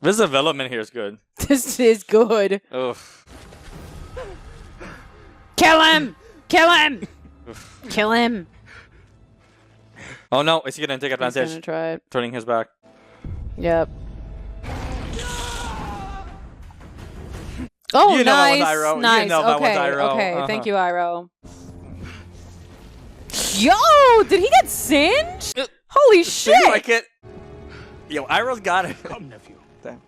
Speaker 1: This development here is good.
Speaker 2: This is good.
Speaker 1: Ugh.
Speaker 2: Kill him! Kill him! Kill him!
Speaker 1: Oh no, is he gonna take
Speaker 2: He's
Speaker 1: advantage?
Speaker 2: gonna try it.
Speaker 1: Turning his back.
Speaker 2: Yep. Oh,
Speaker 1: You know that was
Speaker 2: nice,
Speaker 1: Iroh. You
Speaker 2: nice.
Speaker 1: know that was
Speaker 2: Okay,
Speaker 1: Iroh.
Speaker 2: okay. Thank you, Iroh. Yo, did he get singed? Holy shit!
Speaker 1: Seems like it. Yo, Iroh's got it.
Speaker 9: Come, nephew.
Speaker 1: Damn.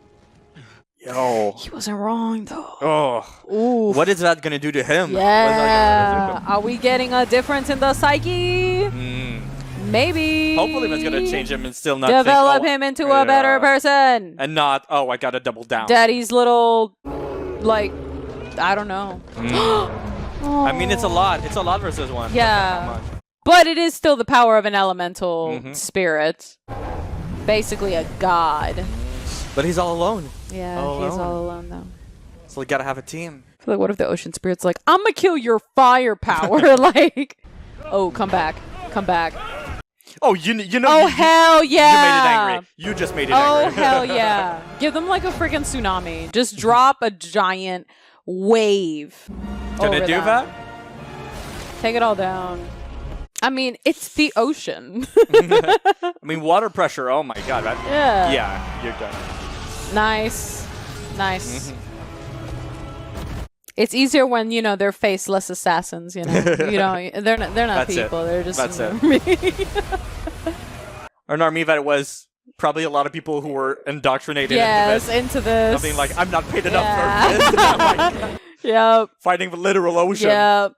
Speaker 1: Yo.
Speaker 2: He wasn't wrong though.
Speaker 1: Oh.
Speaker 2: Ooh.
Speaker 1: What is that gonna do to him?
Speaker 2: Yeah. Are we getting a difference in the psyche? Maybe.
Speaker 1: Hopefully that's gonna change him and still not
Speaker 2: develop
Speaker 1: think, oh,
Speaker 2: him into a better person.
Speaker 1: And not, oh, I gotta double down.
Speaker 2: Daddy's little, like, I don't know.
Speaker 1: I mean, it's a lot. It's a lot versus one.
Speaker 2: Yeah. But it is still the power of an elemental spirit. Basically a god.
Speaker 1: But he's all alone.
Speaker 2: Yeah,
Speaker 1: All
Speaker 2: he's
Speaker 1: alone.
Speaker 2: all alone though.
Speaker 1: So we gotta have a team.
Speaker 2: I feel like, what if the ocean spirit's like, I'm gonna kill your firepower? Like, oh, come back. Come back.
Speaker 1: Oh, you know.
Speaker 2: Oh, hell yeah.
Speaker 1: You made it angry. You just made it
Speaker 2: Oh,
Speaker 1: angry.
Speaker 2: hell yeah. Give them like a freaking tsunami. Just drop a giant wave.
Speaker 1: Can it do that?
Speaker 2: Take it all down. I mean, it's the ocean.
Speaker 1: I mean, water pressure. Oh my god. That,
Speaker 2: Yeah.
Speaker 1: Yeah, you're done.
Speaker 2: Nice. Nice. It's easier when, you know, they're faceless assassins, you know. You know, they're not
Speaker 1: That's
Speaker 2: people.
Speaker 1: it.
Speaker 2: They're just
Speaker 1: That's
Speaker 2: an
Speaker 1: it. An army that was probably a lot of people who were indoctrinated
Speaker 2: into this.
Speaker 1: Something like, I'm not paid enough
Speaker 2: Yeah.
Speaker 1: for this. Oh my God.
Speaker 2: Yep.
Speaker 1: Fighting the literal ocean.
Speaker 2: Yep.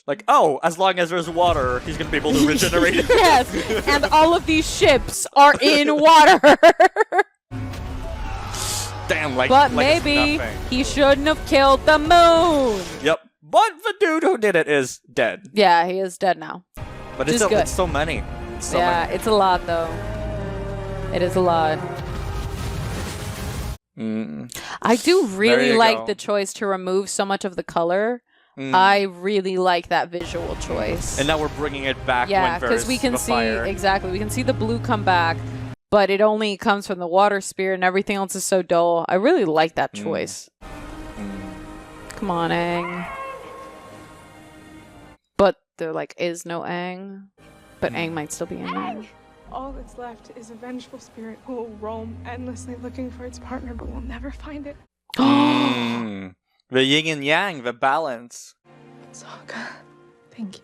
Speaker 1: Like, oh, as long as there's water, he's going to be able to regenerate it.
Speaker 2: Yes. And all of these ships are in water.
Speaker 1: Damn, like,
Speaker 2: But
Speaker 1: like it's
Speaker 2: maybe
Speaker 1: nothing.
Speaker 2: he shouldn't have killed the moon.
Speaker 1: Yep. But the dude who did it is dead.
Speaker 2: Yeah, he is dead now.
Speaker 1: But
Speaker 2: Just good.
Speaker 1: it's so many. It's so
Speaker 2: Yeah,
Speaker 1: many.
Speaker 2: it's a lot though. It is a lot. I do really
Speaker 1: you
Speaker 2: like
Speaker 1: go.
Speaker 2: the choice to remove so much of the color.
Speaker 1: Mm.
Speaker 2: I really like that visual choice.
Speaker 1: And now we're bringing it back
Speaker 2: Yeah,
Speaker 1: when
Speaker 2: because
Speaker 1: there's
Speaker 2: we can
Speaker 1: the
Speaker 2: see
Speaker 1: fire.
Speaker 2: exactly. We can see the blue come back, but it only comes from the water spirit, and everything else is so dull. I really like that choice. Come on, Aang. But there like is no Aang, but Aang might still be in there.
Speaker 13: All that's left is a vengeful spirit who will roam endlessly looking for its partner but will never find it.
Speaker 1: The yin and yang, the balance.
Speaker 13: Sokka, thank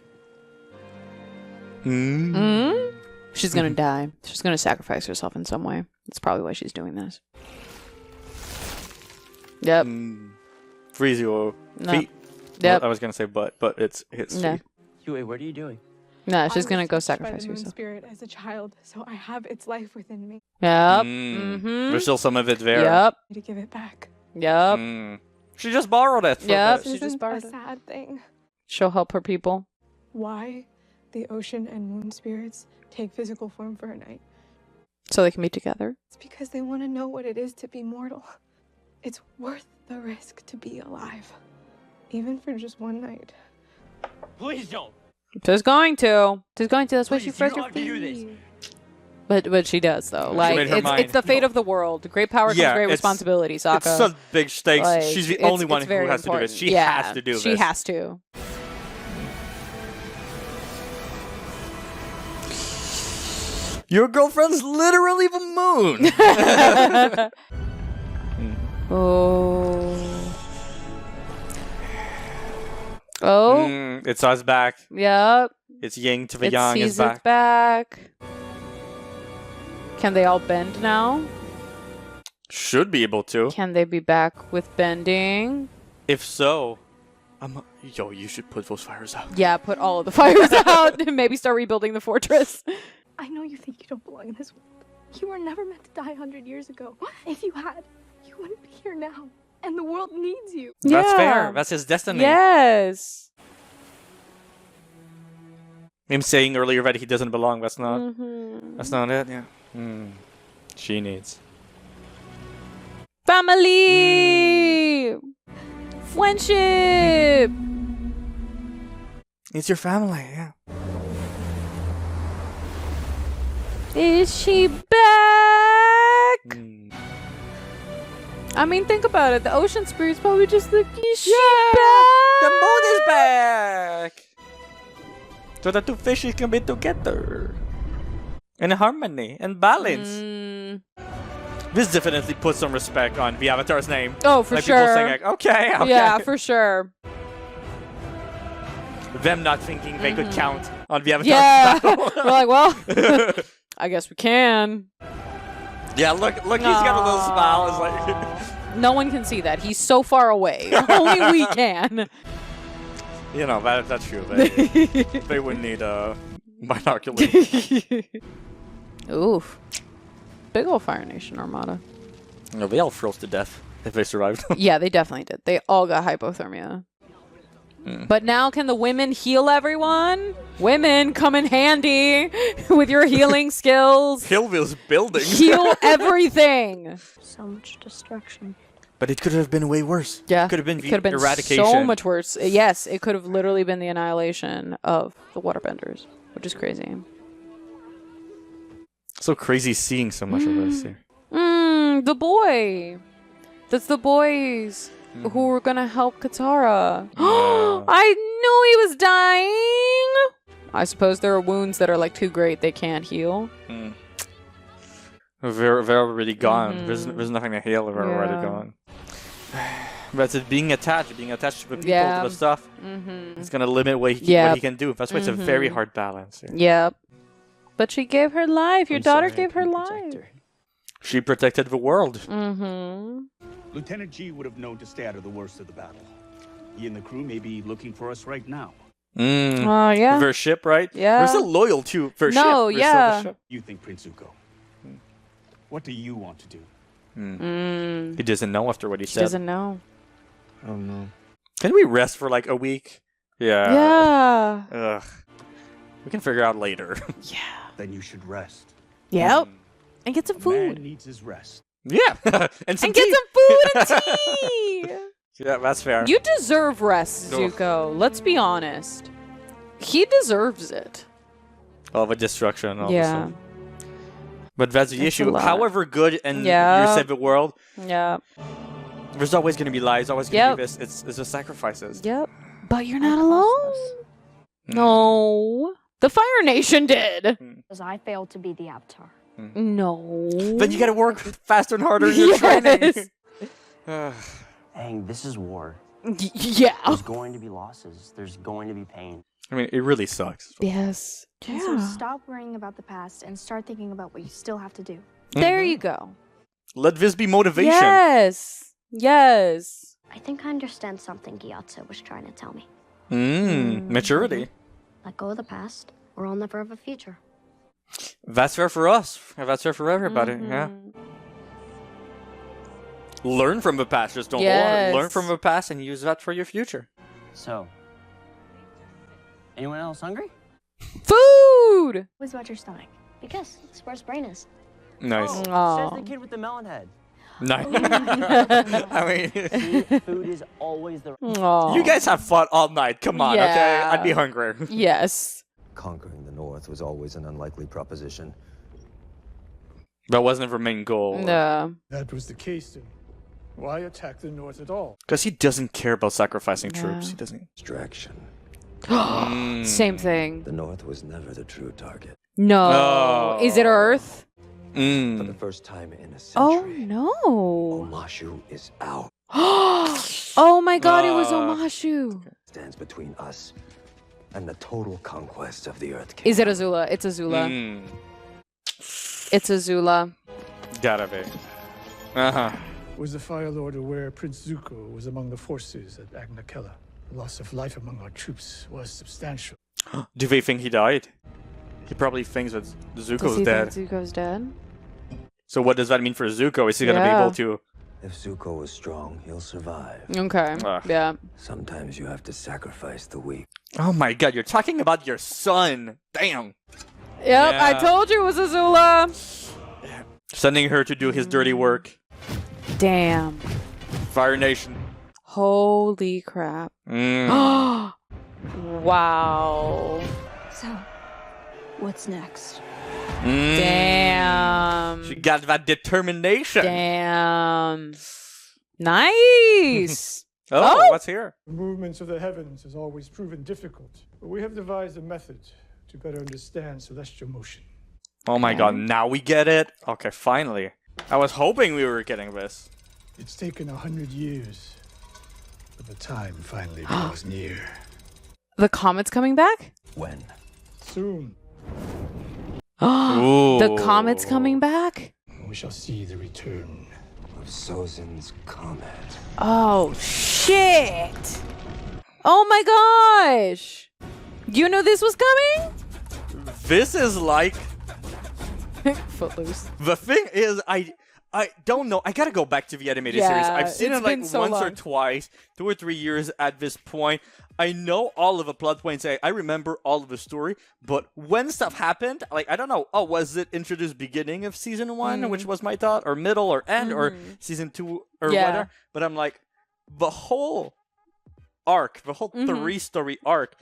Speaker 13: you.
Speaker 2: She's gonna die. She's gonna sacrifice herself in some way. That's probably why she's doing this. Yep.
Speaker 1: Freeze your
Speaker 2: No.
Speaker 1: feet.
Speaker 2: Yep.
Speaker 1: Well, I was gonna say but it's
Speaker 2: No.
Speaker 1: feet.
Speaker 10: Yue, what are you doing?
Speaker 2: No, she's
Speaker 13: I
Speaker 2: gonna
Speaker 13: was
Speaker 2: go
Speaker 13: touched by
Speaker 2: sacrifice
Speaker 13: the moon
Speaker 2: herself.
Speaker 13: spirit as a child, so I have its life within me.
Speaker 2: Yep.
Speaker 1: There's still some of it there.
Speaker 2: Yep.
Speaker 13: To give it back.
Speaker 2: Yep.
Speaker 1: She just borrowed it. For
Speaker 2: Yep.
Speaker 1: this.
Speaker 2: She just
Speaker 13: Isn't
Speaker 2: borrowed
Speaker 13: a
Speaker 2: it.
Speaker 13: sad thing.
Speaker 2: She'll help her people.
Speaker 13: Why the ocean and moon spirits take physical form for a night?
Speaker 2: So they can be together.
Speaker 13: It's because they want to know what it is to be mortal. It's worth the risk to be alive, even for just one night.
Speaker 3: Please don't.
Speaker 2: She's going to. She's going to. That's why she
Speaker 3: Please, you
Speaker 2: froze
Speaker 3: don't
Speaker 2: her
Speaker 3: have to do this.
Speaker 2: feet. But she does though. Like
Speaker 1: made her
Speaker 2: it's
Speaker 1: mind.
Speaker 2: the fate of the world. Great power comes great responsibility. Sokka.
Speaker 1: It's such big stakes.
Speaker 2: Like,
Speaker 1: She's the
Speaker 2: it's-
Speaker 1: only one
Speaker 2: it's
Speaker 1: who
Speaker 2: very
Speaker 1: has to do
Speaker 2: important.
Speaker 1: this. She
Speaker 2: Yeah,
Speaker 1: has to do this.
Speaker 2: She has to.
Speaker 1: Your girlfriend's literally the moon.
Speaker 2: Oh. Oh.
Speaker 1: It's us back.
Speaker 2: Yep.
Speaker 1: It's Ying to the
Speaker 2: It's
Speaker 1: Yang is
Speaker 2: Caesar's
Speaker 1: back.
Speaker 2: back. Can they all bend now?
Speaker 1: Should be able to.
Speaker 2: Can they be back with bending?
Speaker 1: If so, yo, you should put those fires out.
Speaker 2: Yeah, put all of the fires out and maybe start rebuilding the fortress.
Speaker 13: I know you think you don't belong in this world. You were never meant to die 100 years ago. If you had, you wouldn't be here now. And the world needs you.
Speaker 1: That's fair. That's his destiny.
Speaker 2: Yes.
Speaker 1: Him saying earlier that he doesn't belong. That's not.
Speaker 2: Mm-hmm.
Speaker 1: That's not it. Yeah. She needs
Speaker 2: family, friendship.
Speaker 1: It's your family. Yeah.
Speaker 2: Is she back? I mean, think about it. The ocean spirit's probably just like, is she back?
Speaker 1: The moon is back. So the two fishes can be together in harmony and balance. This definitely puts some respect on the Avatar's name.
Speaker 2: Oh, for
Speaker 1: like
Speaker 2: sure.
Speaker 1: People saying like, okay.
Speaker 2: Yeah, for sure.
Speaker 1: Them not thinking they could count on the Avatar's
Speaker 2: Yeah.
Speaker 1: battle.
Speaker 2: We're like, well, I guess we can.
Speaker 1: Yeah, look, he's got a little smile. It's like
Speaker 2: no one can see that. He's so far away. Only we can.
Speaker 1: You know, that's true. They wouldn't need binoculars.
Speaker 2: Oof. Big ol' Fire Nation Armada.
Speaker 1: No, they all froze to death if they survived.
Speaker 2: Yeah, they definitely did. They all got hypothermia. But now can the women heal everyone? Women, come in handy with your healing skills.
Speaker 1: Heal those buildings.
Speaker 2: Heal everything.
Speaker 12: So much destruction.
Speaker 1: But it could have been way worse.
Speaker 2: Yeah.
Speaker 1: It could have been
Speaker 2: It could have been
Speaker 1: eradication.
Speaker 2: so much worse. Yes, it could have literally been the annihilation of the waterbenders, which is crazy.
Speaker 1: So crazy seeing so much of this here.
Speaker 2: The boy. That's the boys who were gonna help Katara. I knew he was dying. I suppose there are wounds that are like too great they can't heal.
Speaker 1: They're already gone. There's nothing to heal. They're already gone. But it's being attached to the people, to the stuff. It's gonna limit what he can do. That's why it's a very hard balance. Here.
Speaker 2: Yep. But she gave her life. Your daughter gave her life.
Speaker 1: She protected the world.
Speaker 9: Lieutenant G would have known to stay out of the worst of the battle. He and the crew may be looking for us right now.
Speaker 2: Yeah.
Speaker 1: Their ship, right?
Speaker 2: Yeah.
Speaker 1: We're still loyal to their ship.
Speaker 2: No,
Speaker 1: We're still
Speaker 2: yeah.
Speaker 1: the ship.
Speaker 9: You think Prince Zuko? What do you want to do?
Speaker 1: He doesn't know after what he
Speaker 2: She
Speaker 1: said.
Speaker 2: doesn't know.
Speaker 5: Oh no.
Speaker 1: Can we rest for like a week? Yeah.
Speaker 2: Yeah.
Speaker 1: Ugh. We can figure out later.
Speaker 2: Yeah.
Speaker 9: Then you should rest.
Speaker 2: Yep. And get some
Speaker 9: A
Speaker 2: food.
Speaker 9: man needs his rest.
Speaker 1: Yeah. and some
Speaker 2: Get
Speaker 1: tea.
Speaker 2: some food and tea.
Speaker 1: Yeah, that's fair.
Speaker 2: You deserve rest,
Speaker 1: Ugh.
Speaker 2: Zuko. Let's be honest. He deserves it.
Speaker 1: All the destruction. All
Speaker 2: Yeah.
Speaker 1: the stuff. But that's the
Speaker 2: It's a
Speaker 1: issue.
Speaker 2: lot.
Speaker 1: However good and
Speaker 2: Yeah.
Speaker 1: you save the world,
Speaker 2: Yeah.
Speaker 1: there's always going to be lies. Always going to
Speaker 2: Yep.
Speaker 1: be this. It's the sacrifices.
Speaker 2: Yep. But you're not alone. No. The Fire Nation did.
Speaker 12: Because I failed to be the Avatar.
Speaker 2: No.
Speaker 1: Then you got to work faster and harder in your training.
Speaker 14: Dang, this is war.
Speaker 2: Yeah.
Speaker 14: There's going to be losses. There's going to be pain.
Speaker 1: I mean, it really sucks.
Speaker 2: Yes.
Speaker 6: And so stop worrying about the past and start thinking about what you still have to do.
Speaker 2: There you go.
Speaker 1: Let this be motivation.
Speaker 2: Yes. Yes.
Speaker 12: I think I understand something Gyatso was trying to tell me.
Speaker 1: Maturity.
Speaker 12: Let go of the past, or I'll never have a future.
Speaker 1: That's fair for us. And that's fair for everybody. Yeah. Learn from the past. Just don't
Speaker 2: Yes.
Speaker 1: learn from the past and use that for your future.
Speaker 14: So, anyone else hungry?
Speaker 2: Food.
Speaker 6: What's about your stomach?
Speaker 12: Because it's where his brain is.
Speaker 1: Nice.
Speaker 14: Oh, says the kid with the melon head.
Speaker 1: No. I mean,
Speaker 14: Food is always the.
Speaker 2: Aw.
Speaker 1: you guys have fought all night. Come on, okay?
Speaker 2: Yeah.
Speaker 1: I'd be hungry.
Speaker 2: Yes.
Speaker 15: Conquering the North was always an unlikely proposition.
Speaker 1: That wasn't her main goal.
Speaker 2: No.
Speaker 9: That was the case, then. Why attack the North at all?
Speaker 1: Because he doesn't care about sacrificing
Speaker 2: Yeah.
Speaker 1: troops. He doesn't.
Speaker 15: Distraction.
Speaker 2: Same thing.
Speaker 15: The North was never the true target.
Speaker 2: No.
Speaker 1: Oh.
Speaker 2: Is it Earth?
Speaker 15: For the first time in a century,
Speaker 2: Oh no.
Speaker 15: Omashu is out.
Speaker 2: Oh my god, it was Omashu.
Speaker 15: Stands between us and the total conquest of the Earth.
Speaker 2: Is it Azula? It's Azula. It's Azula.
Speaker 1: Gotta be. Uh-huh.
Speaker 9: Was the Fire Lord aware Prince Zuko was among the forces at Agna-Kella? The loss of life among our troops was substantial.
Speaker 1: Do they think he died? He probably thinks that
Speaker 2: Does
Speaker 1: Zuko's
Speaker 2: he
Speaker 1: dead.
Speaker 2: think Zuko's dead?
Speaker 1: So what does that mean for Zuko? Is he gonna be
Speaker 2: Yeah.
Speaker 1: able to?
Speaker 15: If Zuko is strong, he'll survive.
Speaker 2: Okay.
Speaker 1: Ugh.
Speaker 2: Yeah.
Speaker 15: Sometimes you have to sacrifice the weak.
Speaker 1: Oh my god, you're talking about your son. Damn.
Speaker 2: Yep, I
Speaker 1: Yeah.
Speaker 2: told you it was Azula.
Speaker 1: Sending her to do his dirty work.
Speaker 2: Damn.
Speaker 1: Fire Nation.
Speaker 2: Holy crap. Wow.
Speaker 12: So, what's next?
Speaker 2: Damn.
Speaker 1: She got that determination.
Speaker 2: Damn. Nice.
Speaker 1: Oh, what's here?
Speaker 9: The movements of the heavens has always proven difficult, but we have devised a method to better understand celestial motion.
Speaker 1: Oh my god, now we get it? Okay, finally. I was hoping we were getting this.
Speaker 9: It's taken 100 years, but the time finally draws near.
Speaker 2: The comet's coming back?
Speaker 15: When?
Speaker 9: Soon,
Speaker 2: The comet's coming back?
Speaker 9: we shall see the return
Speaker 15: Of Sozin's comet.
Speaker 2: Oh, shit. Oh my gosh. You knew this was coming?
Speaker 1: This is like...
Speaker 2: Footloose.
Speaker 1: The thing is, I don't know. I gotta go back to the animated series.
Speaker 2: Yeah,
Speaker 1: I've seen
Speaker 2: it's
Speaker 1: it like
Speaker 2: been so
Speaker 1: once or
Speaker 2: long.
Speaker 1: twice, 2 or 3 years at this point. I know all of the plot points. I remember all of the story, but when stuff happened, like I don't know. Oh, was it introduced beginning of season 1, which was my thought, or middle, or end, or season 2, or
Speaker 2: Yeah.
Speaker 1: whatever? But I'm like, the whole arc, the whole 3-story arc.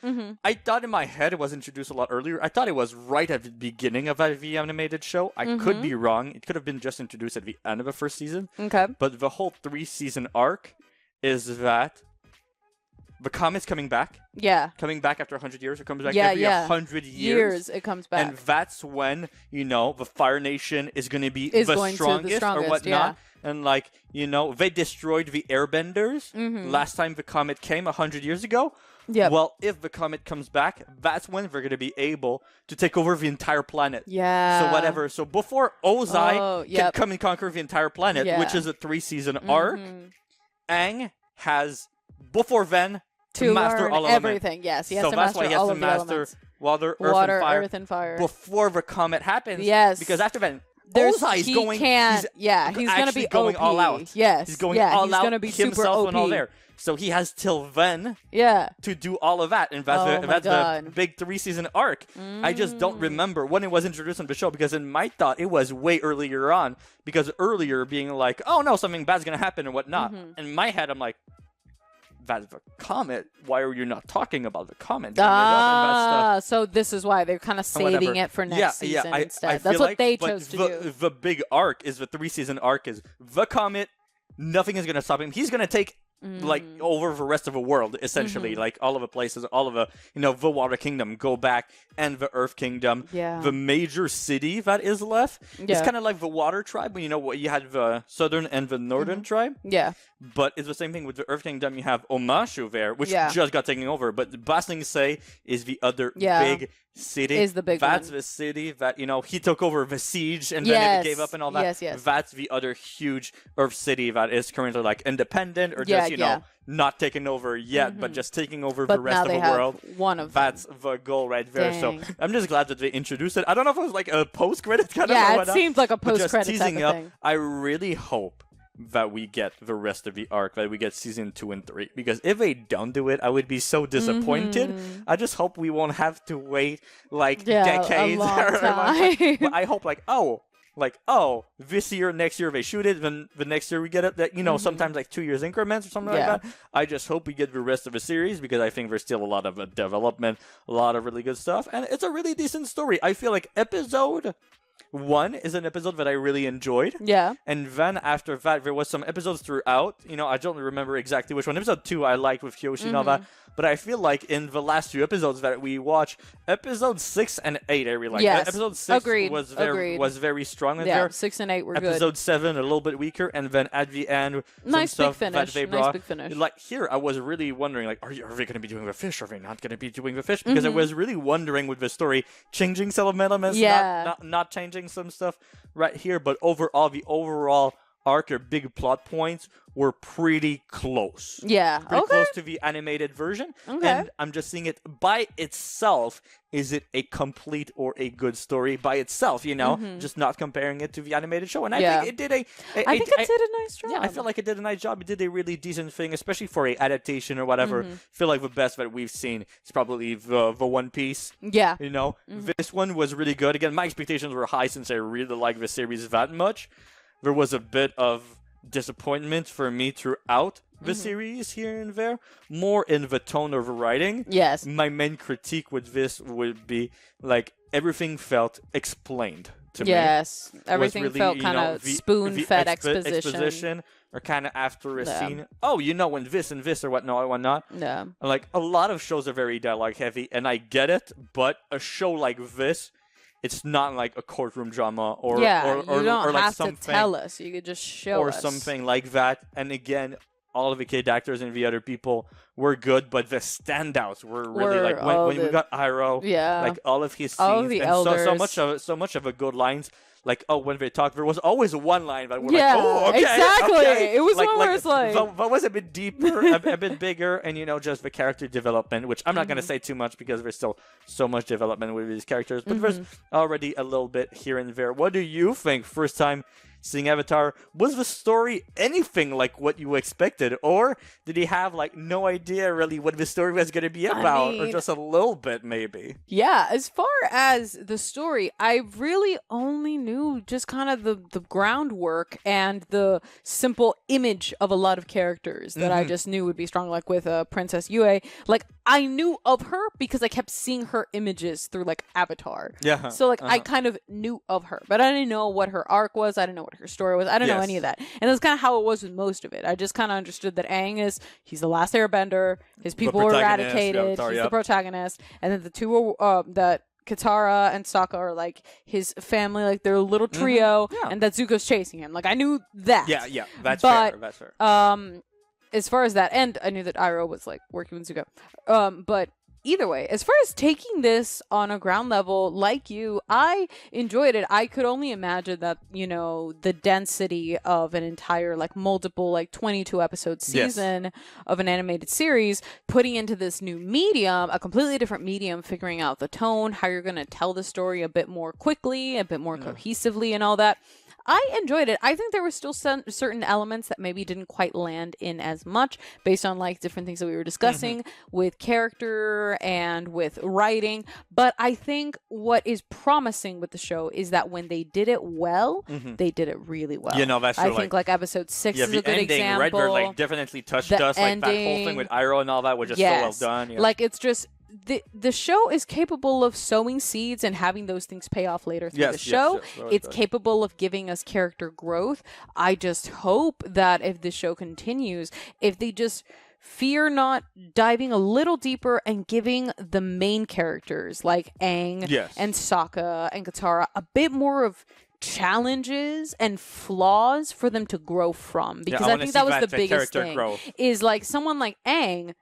Speaker 1: I thought in my head it was introduced a lot earlier. I thought it was right at the beginning of the animated show. I could be wrong. It could have been just introduced at the end of the first season.
Speaker 2: Okay.
Speaker 1: But the whole 3-season arc is that the comet's coming back.
Speaker 2: Yeah.
Speaker 1: Coming back after 100 years. It comes back
Speaker 2: Yeah,
Speaker 1: every
Speaker 2: yeah.
Speaker 1: 100 years.
Speaker 2: It comes back.
Speaker 1: And that's when, you know, the Fire Nation is going to be
Speaker 2: Is
Speaker 1: the
Speaker 2: going to the
Speaker 1: strongest, or
Speaker 2: strongest,
Speaker 1: whatnot.
Speaker 2: yeah.
Speaker 1: And, like, you know, they destroyed the Airbenders last time the comet came 100 years ago.
Speaker 2: Yep.
Speaker 1: Well, if the comet comes back, that's when they're going to be able to take over the entire planet.
Speaker 2: Yeah.
Speaker 1: So whatever. So before Ozai
Speaker 2: Oh,
Speaker 1: can
Speaker 2: yep.
Speaker 1: come and conquer the entire planet,
Speaker 2: Yeah.
Speaker 1: which is a 3-season arc, Aang has, before then,
Speaker 2: to
Speaker 1: master
Speaker 2: learn
Speaker 1: all elements.
Speaker 2: everything. Yes, he has
Speaker 1: So
Speaker 2: to
Speaker 1: that's
Speaker 2: master
Speaker 1: why he has
Speaker 2: all
Speaker 1: to
Speaker 2: of the
Speaker 1: master
Speaker 2: elements.
Speaker 1: water,
Speaker 2: Earth, and fire.
Speaker 1: before the comet happens.
Speaker 2: Yes.
Speaker 1: Because after that,
Speaker 2: There's-
Speaker 1: Ozai is
Speaker 2: he
Speaker 1: going.
Speaker 2: can't-
Speaker 1: He's
Speaker 2: yeah, he's gonna
Speaker 1: actually
Speaker 2: be
Speaker 1: going all
Speaker 2: OP.
Speaker 1: out.
Speaker 2: Yes,
Speaker 1: he's going
Speaker 2: yeah,
Speaker 1: all
Speaker 2: he's
Speaker 1: out.
Speaker 2: gonna be super
Speaker 1: himself and all
Speaker 2: OP.
Speaker 1: there. So he has till then
Speaker 2: Yeah.
Speaker 1: to do all of that, and that's
Speaker 2: Oh
Speaker 1: the,
Speaker 2: my
Speaker 1: that's the
Speaker 2: God.
Speaker 1: big 3-season arc. I just don't remember when it was introduced on the show, because in my thought it was way earlier on. Because earlier being like, oh no, something bad's gonna happen and whatnot. In my head, I'm like, that's the comet. Why are you not talking about the comet? Bring it up and that stuff.
Speaker 2: So this is why they're kind of
Speaker 1: And whatever.
Speaker 2: saving it for next season
Speaker 1: I
Speaker 2: instead.
Speaker 1: feel
Speaker 2: That's what
Speaker 1: like,
Speaker 2: they
Speaker 1: but
Speaker 2: chose to
Speaker 1: the,
Speaker 2: do.
Speaker 1: The big arc is the 3-season arc is the comet. Nothing is gonna stop him. He's gonna take like over the rest of the world, essentially, like all of the places, all of the the Water Kingdom go back, and the Earth Kingdom.
Speaker 2: Yeah.
Speaker 1: The major city that is left. It's
Speaker 2: Yeah.
Speaker 1: kind of like the Water Tribe. You know what? You had the Southern and the Northern Tribe.
Speaker 2: Yeah.
Speaker 1: But it's the same thing with the Earth Kingdom. You have Omashu there, which
Speaker 2: Yeah.
Speaker 1: just got taken over. But Ba Sing Se is the other
Speaker 2: Yeah.
Speaker 1: big city.
Speaker 2: Is the big
Speaker 1: That's
Speaker 2: one.
Speaker 1: the city that, he took over the siege and then
Speaker 2: Yes.
Speaker 1: it gave up and all that.
Speaker 2: Yes, yes.
Speaker 1: That's the other huge Earth city that is currently like independent or
Speaker 2: Yeah,
Speaker 1: just,
Speaker 2: yeah.
Speaker 1: not taken over yet, but just taking over
Speaker 2: But
Speaker 1: the rest
Speaker 2: now
Speaker 1: of
Speaker 2: they
Speaker 1: the
Speaker 2: have
Speaker 1: world.
Speaker 2: one of
Speaker 1: That's the goal right there.
Speaker 2: Dang.
Speaker 1: So I'm just glad that they introduced it. I don't know if it was like a post-credit kind
Speaker 2: Yeah,
Speaker 1: of or
Speaker 2: it
Speaker 1: whatnot,
Speaker 2: seemed like a
Speaker 1: but just
Speaker 2: post-credit type
Speaker 1: teasing
Speaker 2: of
Speaker 1: up.
Speaker 2: thing.
Speaker 1: I really hope that we get the rest of the arc, that we get season 2 and 3. Because if they don't do it, I would be so disappointed. I just hope we won't have to wait like
Speaker 2: Yeah, a
Speaker 1: decades.
Speaker 2: long
Speaker 1: or
Speaker 2: time.
Speaker 1: but I hope like, oh, like, oh, this year, next year they shoot it, then the next year we get it. That sometimes like 2 years increments or something like that. I just hope we get the rest of the series because I think there's still a lot of development, a lot of really good stuff, and it's a really decent story. I feel like episode 1 is an episode that I really enjoyed.
Speaker 2: Yeah.
Speaker 1: And then after that, there was some episodes throughout. I don't remember exactly which one. Episode 2 I liked with Kyoshi and all that. But I feel like in the last few episodes that we watched, episode 6 and 8 I really liked.
Speaker 2: Yes.
Speaker 1: Episode 6
Speaker 2: Agreed.
Speaker 1: was very strong in
Speaker 2: Yeah,
Speaker 1: there.
Speaker 2: 6 and 8 were good.
Speaker 1: Episode 7 a little bit weaker, and then at the end,
Speaker 2: Nice
Speaker 1: some
Speaker 2: big
Speaker 1: stuff that
Speaker 2: finish.
Speaker 1: they
Speaker 2: Nice
Speaker 1: brought.
Speaker 2: big finish.
Speaker 1: Like here, I was really wondering, like, are they going to be doing the fish? Are they not going to be doing the fish? Because I was really wondering with the story, changing some elements, not changing some stuff right here. But overall, the overall arc or big plot points were pretty close.
Speaker 2: Yeah.
Speaker 1: Pretty close to the animated version.
Speaker 2: Okay.
Speaker 1: And I'm just seeing it by itself. Is it a complete or a good story by itself? Just not comparing it to the animated show. And I think it did
Speaker 2: I think it did a nice job.
Speaker 1: Yeah, I feel like it did a nice job. It did a really decent thing, especially for a adaptation or whatever. I feel like the best that we've seen is probably the One Piece.
Speaker 2: Yeah.
Speaker 1: This one was really good. Again, my expectations were high since I really like the series that much. There was a bit of disappointment for me throughout the series here and there, more in the tone of writing.
Speaker 2: Yes.
Speaker 1: My main critique with this would be like everything felt explained to me.
Speaker 2: Yes. Everything
Speaker 1: really,
Speaker 2: felt kind of spoon-fed
Speaker 1: exposition. Or kind of after a scene. Oh, when this and this or whatnot.
Speaker 2: Yeah.
Speaker 1: Like a lot of shows are very dialogue heavy, and I get it, but a show like this, it's not like a courtroom drama or
Speaker 2: you
Speaker 1: or
Speaker 2: don't
Speaker 1: like
Speaker 2: have
Speaker 1: something,
Speaker 2: to tell us. You could just show
Speaker 1: or
Speaker 2: us.
Speaker 1: something like that. And again, all of the kid actors and the other people were good, but the standouts were really like when we got Iroh, like all of his scenes,
Speaker 2: all of the
Speaker 1: and
Speaker 2: elders.
Speaker 1: so much of a good lines. Like, when they talked, there was always one line that we're
Speaker 2: Yeah,
Speaker 1: like, oh, okay,
Speaker 2: exactly.
Speaker 1: okay.
Speaker 2: It was one where it's like-
Speaker 1: that was a bit deeper, a bit bigger, and just the character development, which I'm not going to say too much because there's still so much development with these characters, but there's already a little bit here and there. What do you think? First time seeing Avatar, was the story anything like what you expected, or did he have like no idea really what the story was going to be about, or just a little bit maybe?
Speaker 2: Yeah, as far as the story, I really only knew just kind of the groundwork and the simple image of a lot of characters that I just knew would be strong, like with Princess Yue. Like, I knew of her because I kept seeing her images through like Avatar.
Speaker 1: Yeah.
Speaker 2: So like I kind of knew of her, but I didn't know what her arc was. I didn't know what her story was. I didn't know any of that. And that's kind of how it was with most of it. I just kind of understood that Aang he's the last Airbender. His people were eradicated. He's the protagonist. And then the two that Katara and Sokka are like his family, like their little trio, and that Zuko's chasing him. Like I knew that.
Speaker 1: Yeah, that's fair. That's fair.
Speaker 2: As far as that, and I knew that Iroh was like working with Zuko. But either way, as far as taking this on a ground level, like you, I enjoyed it. I could only imagine that, the density of an entire, like, multiple, like, 22 episode season of an animated series, putting into this new medium, a completely different medium, figuring out the tone, how you're going to tell the story a bit more quickly, a bit more cohesively, and all that. I enjoyed it. I think there were still certain elements that maybe didn't quite land in as much based on like different things that we were discussing with character and with writing. But I think what is promising with the show is that when they did it well, they did it really well.
Speaker 1: That's
Speaker 2: I
Speaker 1: true,
Speaker 2: think like episode 6 is a good
Speaker 1: ending,
Speaker 2: example.
Speaker 1: Right, where, like, definitely touched us. Like that whole thing with Iroh and all that was just so well done. Yeah.
Speaker 2: Like it's just the show is capable of sowing seeds and having those things pay off later through the show. It's capable of giving us character growth. I just hope that if the show continues, if they just fear not diving a little deeper and giving the main characters like Aang and Sokka and Katara a bit more of challenges and flaws for them to grow from, because I think that was the biggest thing is like someone like Aang,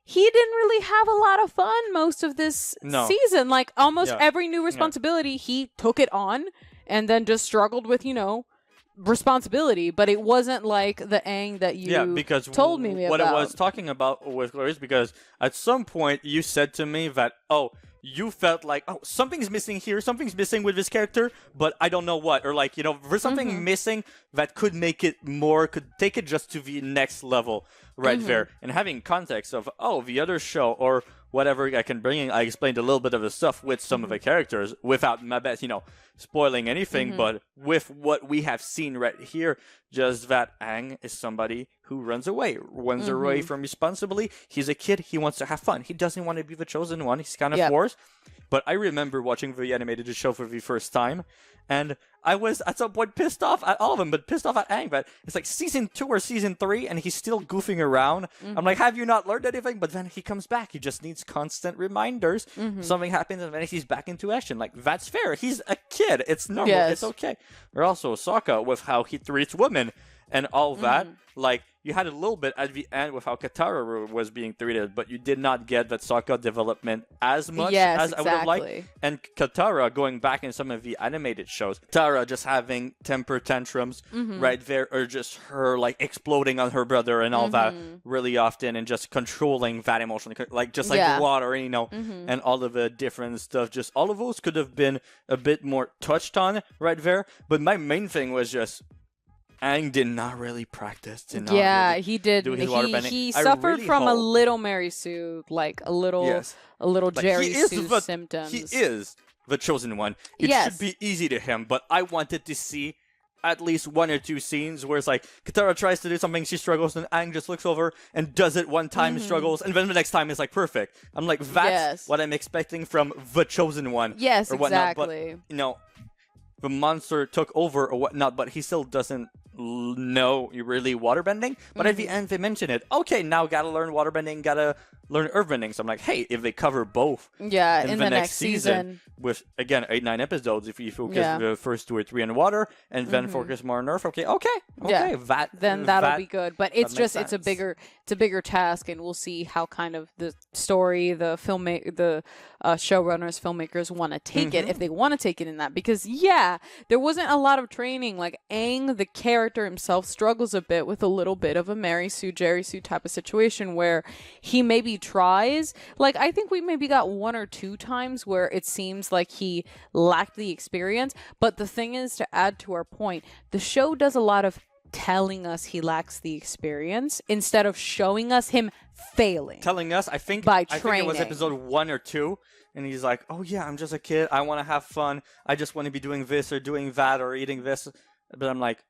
Speaker 2: he didn't really have a lot of fun most of this season. Like almost every new responsibility, he took it on and then just struggled with, responsibility. But it wasn't like the Aang that you
Speaker 1: because
Speaker 2: told me
Speaker 1: what
Speaker 2: about.
Speaker 1: I was talking about was glorious because at some point you said to me that, you felt like, oh, something's missing here, something's missing with this character, but I don't know what. Or like, there's something missing that could make it more, could take it just to the next level right there. And having context of, the other show or whatever I can bring in, I explained a little bit of the stuff with some of the characters without my best, spoiling anything, but with what we have seen right here, just that Aang is somebody who runs away from responsibility. He's a kid. He wants to have fun. He doesn't want to be the chosen one. He's kind of forced. But I remember watching the animated show for the first time, and I was at some point pissed off at all of them, but pissed off at Aang. But it's like season 2 or season 3, and he's still goofing around. I'm like, have you not learned anything? But then he comes back. He just needs constant reminders. Something happens, and then he's back into action. Like, that's fair. He's a kid. It's normal. It's okay. Or also Sokka with how he treats women and all that. Like, you had a little bit at the end with how Katara was being treated, but you did not get that Sokka development as much as I would have liked. And Katara, going back in some of the animated shows, Katara just having temper tantrums right there, or just her like exploding on her brother and all that really often, and just controlling that emotion, like just like water, and all of the different stuff. Just all of those could have been a bit more touched on right there. But my main thing was just, Aang did not really practice.
Speaker 2: He did. He suffered from a little Mary Sue, like a little Jerry Sue symptoms.
Speaker 1: He is the chosen one. It should be easy to him, but I wanted to see at least 1 or 2 scenes where it's like Katara tries to do something, she struggles, and Aang just looks over and does it one time, struggles, and then the next time is like perfect. I'm like, that's what I'm expecting from the chosen one.
Speaker 2: Yes,
Speaker 1: or whatnot.
Speaker 2: exactly.
Speaker 1: But, the monster took over or whatnot, but he still doesn't know really waterbending. But at the end, they mention it. Okay, now gotta learn waterbending, gotta learn earthbending. So I'm like, hey, if they cover both in the next season with, again, 8-9 episodes, if you focus the first 2 or 3 on water and then focus more on earth, okay,
Speaker 2: then that'll be good. But it's just, it's a bigger task, and we'll see how kind of the story, the showrunners, filmmakers want to take it, if they want to take it in that. Because there wasn't a lot of training. Like, Aang, the character himself, struggles a bit with a little bit of a Mary Sue, Jerry Sue type of situation where he maybe tries. Like, I think we maybe got 1 or 2 times where it seems like he lacked the experience. But the thing is, to add to our point, the show does a lot of telling us he lacks the experience instead of showing us him failing.
Speaker 1: Telling us, I think it was episode 1 or 2, and he's like, oh yeah, I'm just a kid, I want to have fun, I just want to be doing this or doing that or eating this. But I'm like,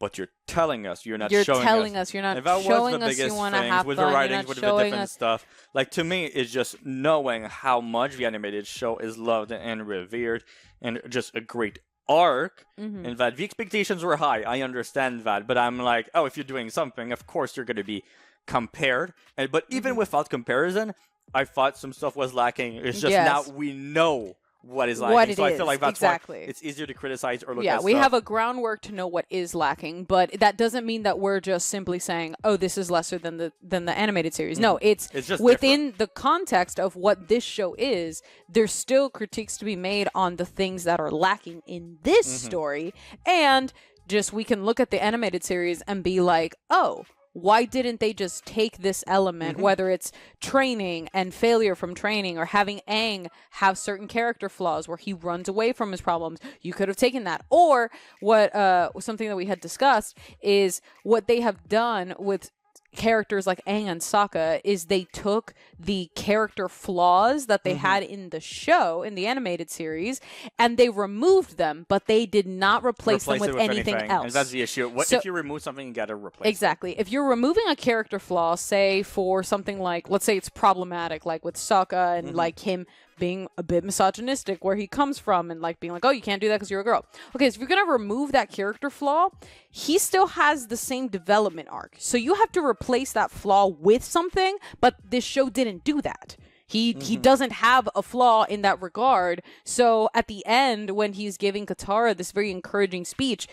Speaker 1: but you're telling us, you're not showing us. You're telling us,
Speaker 2: you're not showing us you want to have
Speaker 1: with
Speaker 2: fun.
Speaker 1: The writings, with the different stuff. Like, to me, it's just knowing how much the animated show is loved and revered, and just a great arc, and that the expectations were high. I understand that, but I'm like, oh, if you're doing something, of course you're going to be compared. But even without comparison, I thought some stuff was lacking. It's just now we know what is lacking. I feel like that's why it's easier to criticize or look at stuff.
Speaker 2: We have a groundwork to know what is lacking, but that doesn't mean that we're just simply saying, oh, this is lesser than the animated series. No, it's just within the context of what this show is, there's still critiques to be made on the things that are lacking in this story, and just we can look at the animated series and be like, oh, why didn't they just take this element, whether it's training and failure from training, or having Aang have certain character flaws where he runs away from his problems? You could have taken that. Or what something that we had discussed is what they have done with characters like Aang and Sokka is they took the character flaws that they had in the show, in the animated series, and they removed them, but they did not replace them with anything else.
Speaker 1: And that's the issue. If you remove something, you got to replace it.
Speaker 2: Exactly. If you're removing a character flaw, say for something like, let's say it's problematic, like with Sokka and like him being a bit misogynistic where he comes from, and like being like, oh, you can't do that because you're a girl. Okay, so if you're going to remove that character flaw, he still has the same development arc. So you have to replace that flaw with something, but this show didn't do that. He doesn't have a flaw in that regard. So at the end, when he's giving Katara this very encouraging speech,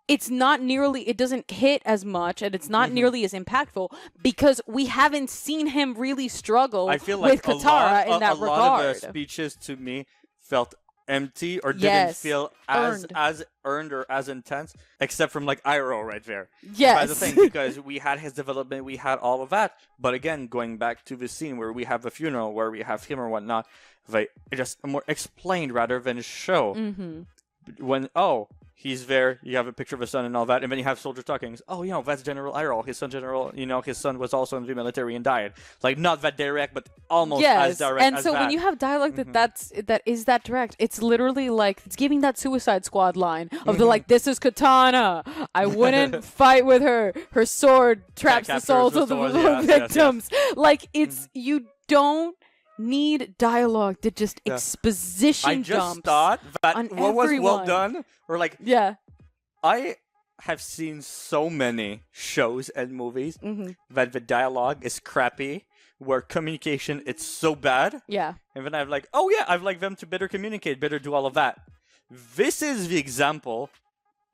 Speaker 2: it's not nearly, it doesn't hit as much, and it's not nearly as impactful because we haven't seen him really struggle with Katara in that regard.
Speaker 1: A lot of the speeches to me felt empty or didn't
Speaker 2: Yes.
Speaker 1: feel as earned or as intense, except from like Iroh right there.
Speaker 2: Yes.
Speaker 1: That's the thing, because we had his development, we had all of that. But again, going back to the scene where we have a funeral, where we have him or whatnot, they just more explained rather than show. When he's there, you have a picture of his son and all that, and then you have soldiers talking. Oh, that's General Iroh. His son, his son was also in the military and died. Like, not that direct, but almost as direct
Speaker 2: and
Speaker 1: as
Speaker 2: so
Speaker 1: that.
Speaker 2: when you have dialogue that is that direct, it's literally like it's giving that Suicide Squad line of the like, this is Katana. I wouldn't fight with her. Her sword traps the souls of the victims. Like, it's you don't need dialogue to just exposition
Speaker 1: I just
Speaker 2: dumps
Speaker 1: thought that
Speaker 2: on
Speaker 1: what was well
Speaker 2: everyone.
Speaker 1: done, or like, I have seen so many shows and movies that the dialogue is crappy, where communication it's so bad.
Speaker 2: Yeah.
Speaker 1: And then I'm like, I'd like them to better communicate, better do all of that. This is the example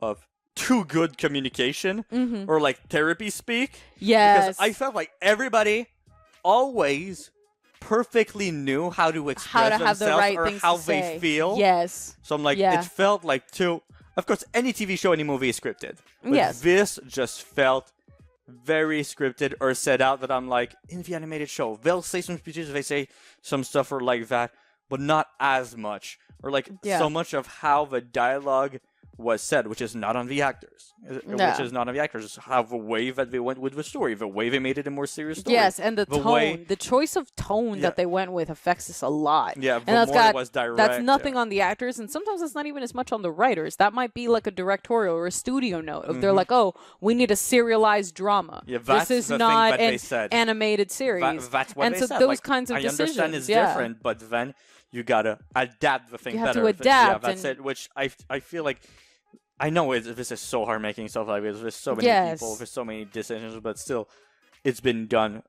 Speaker 1: of too good communication, or like therapy speak.
Speaker 2: Yes.
Speaker 1: Because I felt like everybody always perfectly knew how to express
Speaker 2: have the
Speaker 1: themselves
Speaker 2: right
Speaker 1: or
Speaker 2: things
Speaker 1: how
Speaker 2: to
Speaker 1: they
Speaker 2: say.
Speaker 1: feel.
Speaker 2: Yes.
Speaker 1: So I'm like,
Speaker 2: Yeah.
Speaker 1: it felt like too. Of course, any TV show, any movie is scripted. But
Speaker 2: Yes.
Speaker 1: this just felt very scripted or set out that I'm like, in the animated show, they'll say some speeches, they say some stuff or like that, but not as much. Or like so much of how the dialogue was said, which is not on the actors. Which is not on the actors. It's how the way that they went with the story, the way they made it a more serious story.
Speaker 2: Yes, and the tone,
Speaker 1: way,
Speaker 2: the choice of tone that they went with affects us a lot.
Speaker 1: Yeah,
Speaker 2: and that's
Speaker 1: more it was direct.
Speaker 2: That's nothing on the actors, and sometimes it's not even as much on the writers. That might be like a directorial or a studio note. If they're like, oh, we need a serialized drama.
Speaker 1: Yeah, that's
Speaker 2: this is
Speaker 1: the
Speaker 2: not
Speaker 1: thing that
Speaker 2: an
Speaker 1: they said.
Speaker 2: animated series.
Speaker 1: That's what
Speaker 2: and
Speaker 1: they
Speaker 2: so
Speaker 1: said.
Speaker 2: those
Speaker 1: like,
Speaker 2: kinds of
Speaker 1: I
Speaker 2: decisions.
Speaker 1: understand it's
Speaker 2: yeah.
Speaker 1: different, but then you gotta adapt the thing
Speaker 2: You have
Speaker 1: better.
Speaker 2: to adapt
Speaker 1: Yeah, that's
Speaker 2: and-
Speaker 1: it. Which I feel like. I know this is so hard making stuff like this. There's so many people, there's so many decisions, but still, it's been done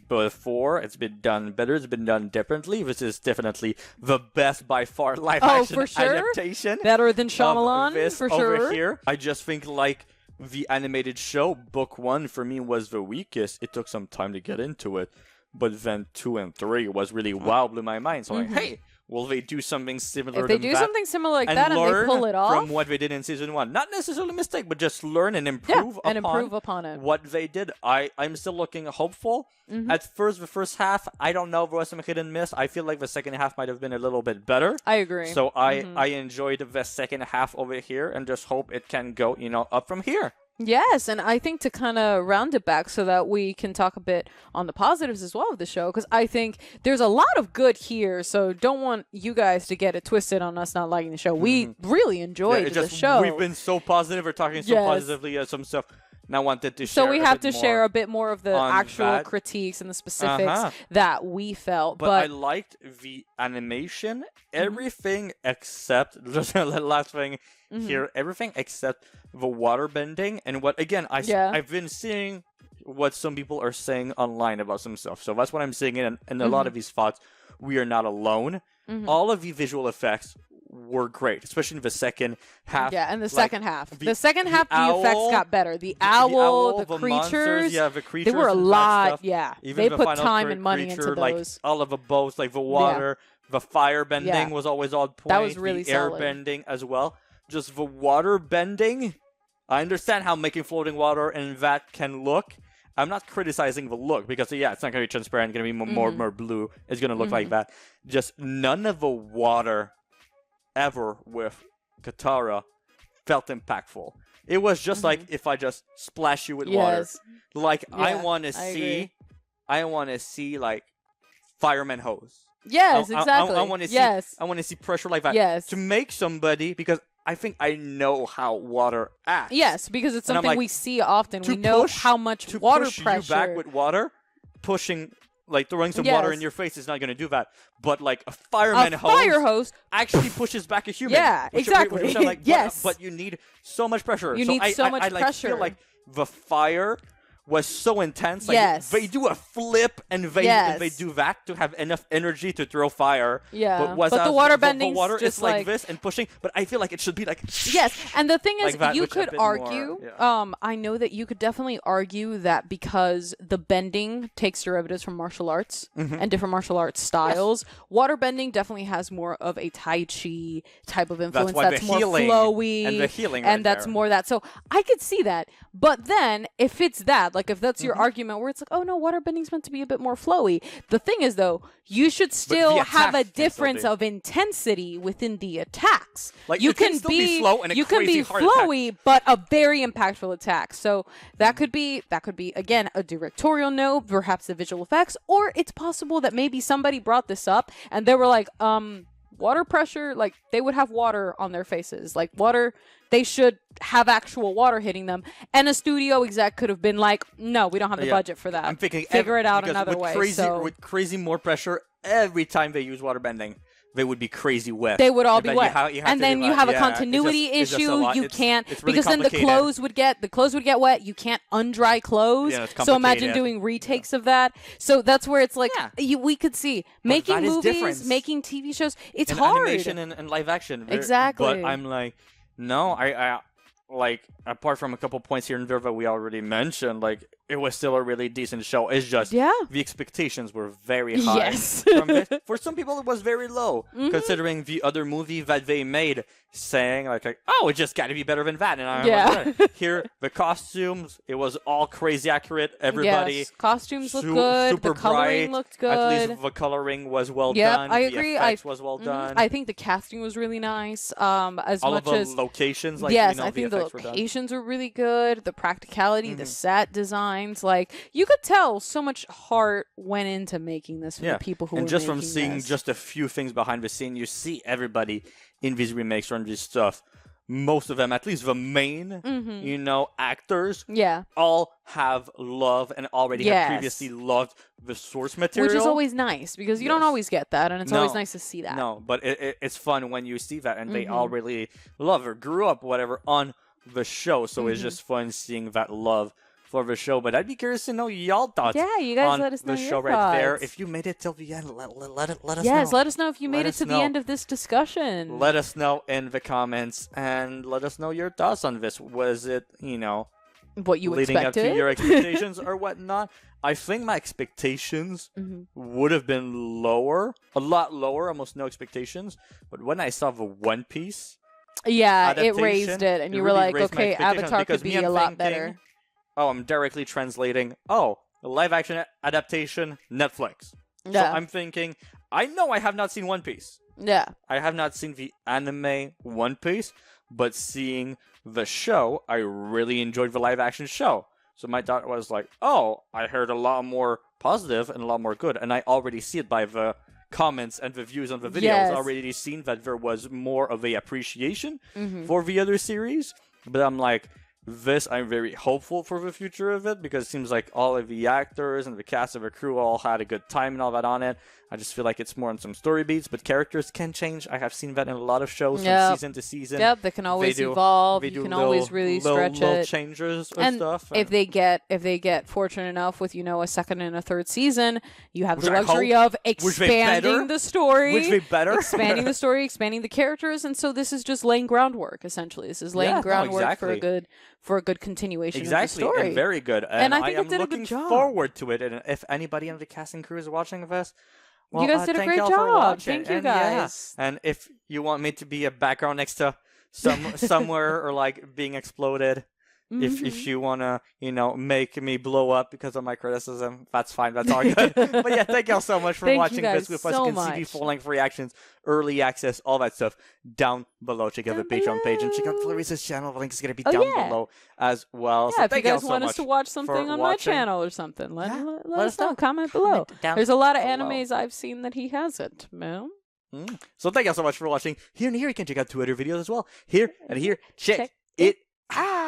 Speaker 1: before. It's been done better. It's been done differently. This is definitely the best by far live action
Speaker 2: for sure.
Speaker 1: adaptation.
Speaker 2: Better than
Speaker 1: of
Speaker 2: Shyamalan,
Speaker 1: this
Speaker 2: for
Speaker 1: over
Speaker 2: sure.
Speaker 1: here. I just think like the animated show, book 1 for me was the weakest. It took some time to get into it, but then 2 and 3 was really wow, blew my mind. So I'm like, hey. Will they do something similar?
Speaker 2: If they
Speaker 1: than
Speaker 2: do
Speaker 1: that
Speaker 2: something similar like
Speaker 1: and
Speaker 2: that and they
Speaker 1: learn
Speaker 2: pull it off
Speaker 1: from what they did in season 1? Not necessarily a mistake, but just learn and improve
Speaker 2: upon it.
Speaker 1: What they did. I'm still looking hopeful. At first, the first half, I don't know if there was some hit and miss. I feel like the second half might have been a little bit better.
Speaker 2: I agree.
Speaker 1: So I enjoyed the second half over here, and just hope it can go up from here.
Speaker 2: Yes, and I think to kind of round it back so that we can talk a bit on the positives as well of the show, because I think there's a lot of good here, so don't want you guys to get it twisted on us not liking the show. We really enjoyed the show.
Speaker 1: We've been so positive, we're talking so positively some stuff, and I wanted to share
Speaker 2: So we have to
Speaker 1: more
Speaker 2: share a bit more of the actual
Speaker 1: that.
Speaker 2: critiques and the specifics that we felt.
Speaker 1: But I liked the animation, everything except, just the last thing here, everything except the water bending. And what, again, I've been seeing what some people are saying online about some stuff. So that's what I'm seeing in a lot of these thoughts. We are not alone. All of the visual effects were great, especially in the second half.
Speaker 2: Yeah, and the
Speaker 1: like,
Speaker 2: second half. The second half,
Speaker 1: owl,
Speaker 2: the effects got better. The owl, the
Speaker 1: monsters,
Speaker 2: creatures.
Speaker 1: the creatures.
Speaker 2: They were a
Speaker 1: and that
Speaker 2: lot.
Speaker 1: stuff.
Speaker 2: Yeah,
Speaker 1: Even
Speaker 2: they
Speaker 1: the
Speaker 2: put
Speaker 1: final
Speaker 2: time and money into
Speaker 1: like
Speaker 2: those.
Speaker 1: all of the boats, like the water, the fire bending was always on point.
Speaker 2: That was really
Speaker 1: the air
Speaker 2: solid.
Speaker 1: bending as well. Just the water bending. I understand how making floating water and that can look. I'm not criticizing the look because it's not gonna be transparent. It's gonna be more blue. It's gonna look like that. Just none of the water ever with Katara felt impactful. It was just like if I just splash you with water. Like I want to see like fireman hose.
Speaker 2: Yes, exactly.
Speaker 1: I want to see. I want to see pressure like that.
Speaker 2: Yes.
Speaker 1: To make somebody, because I think I know how water acts.
Speaker 2: Yes, because it's
Speaker 1: And I'm
Speaker 2: something
Speaker 1: like,
Speaker 2: we see often.
Speaker 1: to
Speaker 2: We know
Speaker 1: push-
Speaker 2: how much
Speaker 1: to
Speaker 2: water
Speaker 1: push
Speaker 2: pressure.
Speaker 1: you back with water, pushing. Like throwing some water in
Speaker 2: Yes.
Speaker 1: your face is not going to do that, but like a fireman
Speaker 2: fire hose
Speaker 1: actually pushes back a human.
Speaker 2: Yeah,
Speaker 1: which
Speaker 2: exactly.
Speaker 1: I'm like,
Speaker 2: yes,
Speaker 1: but you need so much pressure.
Speaker 2: You need so much
Speaker 1: I
Speaker 2: pressure.
Speaker 1: feel like the fire was so intense. Like,
Speaker 2: Yes.
Speaker 1: they do a flip and they do that to have enough energy to throw fire.
Speaker 2: Yeah.
Speaker 1: But
Speaker 2: the water bending
Speaker 1: water
Speaker 2: just
Speaker 1: is like this and pushing. But I feel like it should be like
Speaker 2: yes. And the thing is,
Speaker 1: like that,
Speaker 2: you
Speaker 1: which a
Speaker 2: could
Speaker 1: bit
Speaker 2: argue.
Speaker 1: more,
Speaker 2: I know that you could definitely argue that because the bending takes derivatives from martial arts and different martial arts styles, water bending definitely has more of a Tai Chi type of influence. That's more flowy
Speaker 1: and the healing,
Speaker 2: and that's more that. So I could see that. But then if it's that, like if that's your argument where it's like, oh no, waterbending's meant to be a bit more flowy. The thing is though, you should still have a difference of intensity within the attacks.
Speaker 1: Like
Speaker 2: you
Speaker 1: it can still be slow and a
Speaker 2: you can
Speaker 1: crazy
Speaker 2: be
Speaker 1: hard
Speaker 2: flowy,
Speaker 1: attack.
Speaker 2: but a very impactful attack. So that could be again a directorial note, perhaps the visual effects, or it's possible that maybe somebody brought this up and they were like, water pressure, like they would have water on their faces, like water. They should have actual water hitting them, and a studio exec could have been like, "No, we don't have the budget for that.
Speaker 1: I'm thinking
Speaker 2: figure it out
Speaker 1: because
Speaker 2: another way."
Speaker 1: With crazy more pressure, every time they use water bending, they would be crazy wet.
Speaker 2: They would all be
Speaker 1: then
Speaker 2: wet,
Speaker 1: and
Speaker 2: then you have a continuity issue. You can't
Speaker 1: it's really
Speaker 2: because then the clothes would get wet. You can't undry clothes.
Speaker 1: Yeah, it's
Speaker 2: so imagine
Speaker 1: complicated.
Speaker 2: doing retakes of that. So that's where it's like we could see making
Speaker 1: that is
Speaker 2: movies,
Speaker 1: different.
Speaker 2: making TV shows. It's
Speaker 1: in
Speaker 2: hard.
Speaker 1: Animation and live action.
Speaker 2: Exactly.
Speaker 1: But I'm like, no, I like apart from a couple points here and there that we already mentioned, like it was still a really decent show. It's just the expectations were very high.
Speaker 2: Yes.
Speaker 1: From this. For some people, it was very low, considering the other movie that they made, saying like oh, it just got to be better than that. And I'm like, here the costumes, it was all crazy accurate. Everybody,
Speaker 2: costumes looked good.
Speaker 1: Super
Speaker 2: the coloring
Speaker 1: bright.
Speaker 2: looked good.
Speaker 1: At least the coloring was well
Speaker 2: Yep,
Speaker 1: done.
Speaker 2: I agree.
Speaker 1: The effects was well done.
Speaker 2: I think the casting was really nice. As
Speaker 1: all
Speaker 2: much
Speaker 1: of the
Speaker 2: as
Speaker 1: locations, like
Speaker 2: yes,
Speaker 1: you know,
Speaker 2: I think the
Speaker 1: effects were done.
Speaker 2: locations were really good. The practicality, the set designs, like you could tell so much heart went into making this for the people who
Speaker 1: and
Speaker 2: were
Speaker 1: just from
Speaker 2: making
Speaker 1: seeing
Speaker 2: this.
Speaker 1: just a few things behind the scene, you see everybody in these remakes or in this stuff. Most of them, at least the main, you know, actors, all have love and already have previously loved the source material,
Speaker 2: which is always nice because you don't always get that, and it's always nice to see that.
Speaker 1: No, but it's fun when you see that, and they all really love or grew up, whatever, on the show. So it's just fun seeing that love for the show. But I'd be curious to know y'all thoughts.
Speaker 2: Yeah, you guys
Speaker 1: on
Speaker 2: let us know
Speaker 1: the
Speaker 2: your
Speaker 1: show right there.
Speaker 2: thoughts.
Speaker 1: If you made it till the end, let us know.
Speaker 2: Yes, let us know if you made it to the end of this discussion.
Speaker 1: Let us know in the comments and let us know your thoughts on this. Was it, you know,
Speaker 2: what you
Speaker 1: leading
Speaker 2: expected?
Speaker 1: up to your expectations or whatnot? I think my expectations would have been lower, a lot lower, almost no expectations. But when I saw the One Piece,
Speaker 2: it raised it, and you were
Speaker 1: really
Speaker 2: like, okay, Avatar could be a lot better.
Speaker 1: Oh, I'm directly translating. Oh, a live action adaptation, Netflix.
Speaker 2: Yeah.
Speaker 1: So I'm thinking, I know I have not seen One Piece.
Speaker 2: Yeah.
Speaker 1: I have not seen the anime One Piece, but seeing the show, I really enjoyed the live action show. So my thought was like, oh, I heard a lot more positive and a lot more good. And I already see it by the comments and the views on the videos.
Speaker 2: Yes.
Speaker 1: Already seen that there was more of a appreciation for the other series. But I'm like, I'm very hopeful for the future of it because it seems like all of the actors and the cast of the crew all had a good time and all that on it. I just feel like it's more on some story beats, but characters can change. I have seen that in a lot of shows from season to season.
Speaker 2: Yep, they can always evolve. You can always really stretch
Speaker 1: little
Speaker 2: it.
Speaker 1: changes
Speaker 2: and
Speaker 1: stuff.
Speaker 2: If they get fortunate enough with a second and a third season, you have the
Speaker 1: Which I
Speaker 2: luxury
Speaker 1: hope-
Speaker 2: of expanding the story,
Speaker 1: Which they better.
Speaker 2: expanding the story, expanding the characters, and so this is just laying groundwork. Essentially, this is laying groundwork for a good continuation of the story.
Speaker 1: And very good. And
Speaker 2: I think
Speaker 1: am
Speaker 2: it did a
Speaker 1: looking
Speaker 2: good job.
Speaker 1: forward to it. And if anybody on the casting crew is watching this, well,
Speaker 2: you guys did a
Speaker 1: thank
Speaker 2: great
Speaker 1: y'all for
Speaker 2: job.
Speaker 1: watching.
Speaker 2: Thank you
Speaker 1: And
Speaker 2: guys.
Speaker 1: And if you want me to be a background next to somewhere or like being exploded, if you wanna make me blow up because of my criticism, that's fine. That's all good. But yeah, thank y'all so much for
Speaker 2: Thank
Speaker 1: watching
Speaker 2: you guys
Speaker 1: this with us.
Speaker 2: so
Speaker 1: You can see the
Speaker 2: much.
Speaker 1: full-length reactions, early access, all that stuff down below. Check out the Patreon page and check out Clarissa's channel. The link is gonna be down below as well.
Speaker 2: Yeah,
Speaker 1: So
Speaker 2: if you
Speaker 1: thank y'all
Speaker 2: guys
Speaker 1: so
Speaker 2: want
Speaker 1: much
Speaker 2: us to watch
Speaker 1: for
Speaker 2: something on my
Speaker 1: watching.
Speaker 2: channel or something, let us know. Comment below.
Speaker 1: down
Speaker 2: There's a lot of
Speaker 1: below.
Speaker 2: animes I've seen that he hasn't. Well,
Speaker 1: So thank y'all so much for watching. Here and here, you can check out 2 other videos as well. Here and here, check it out.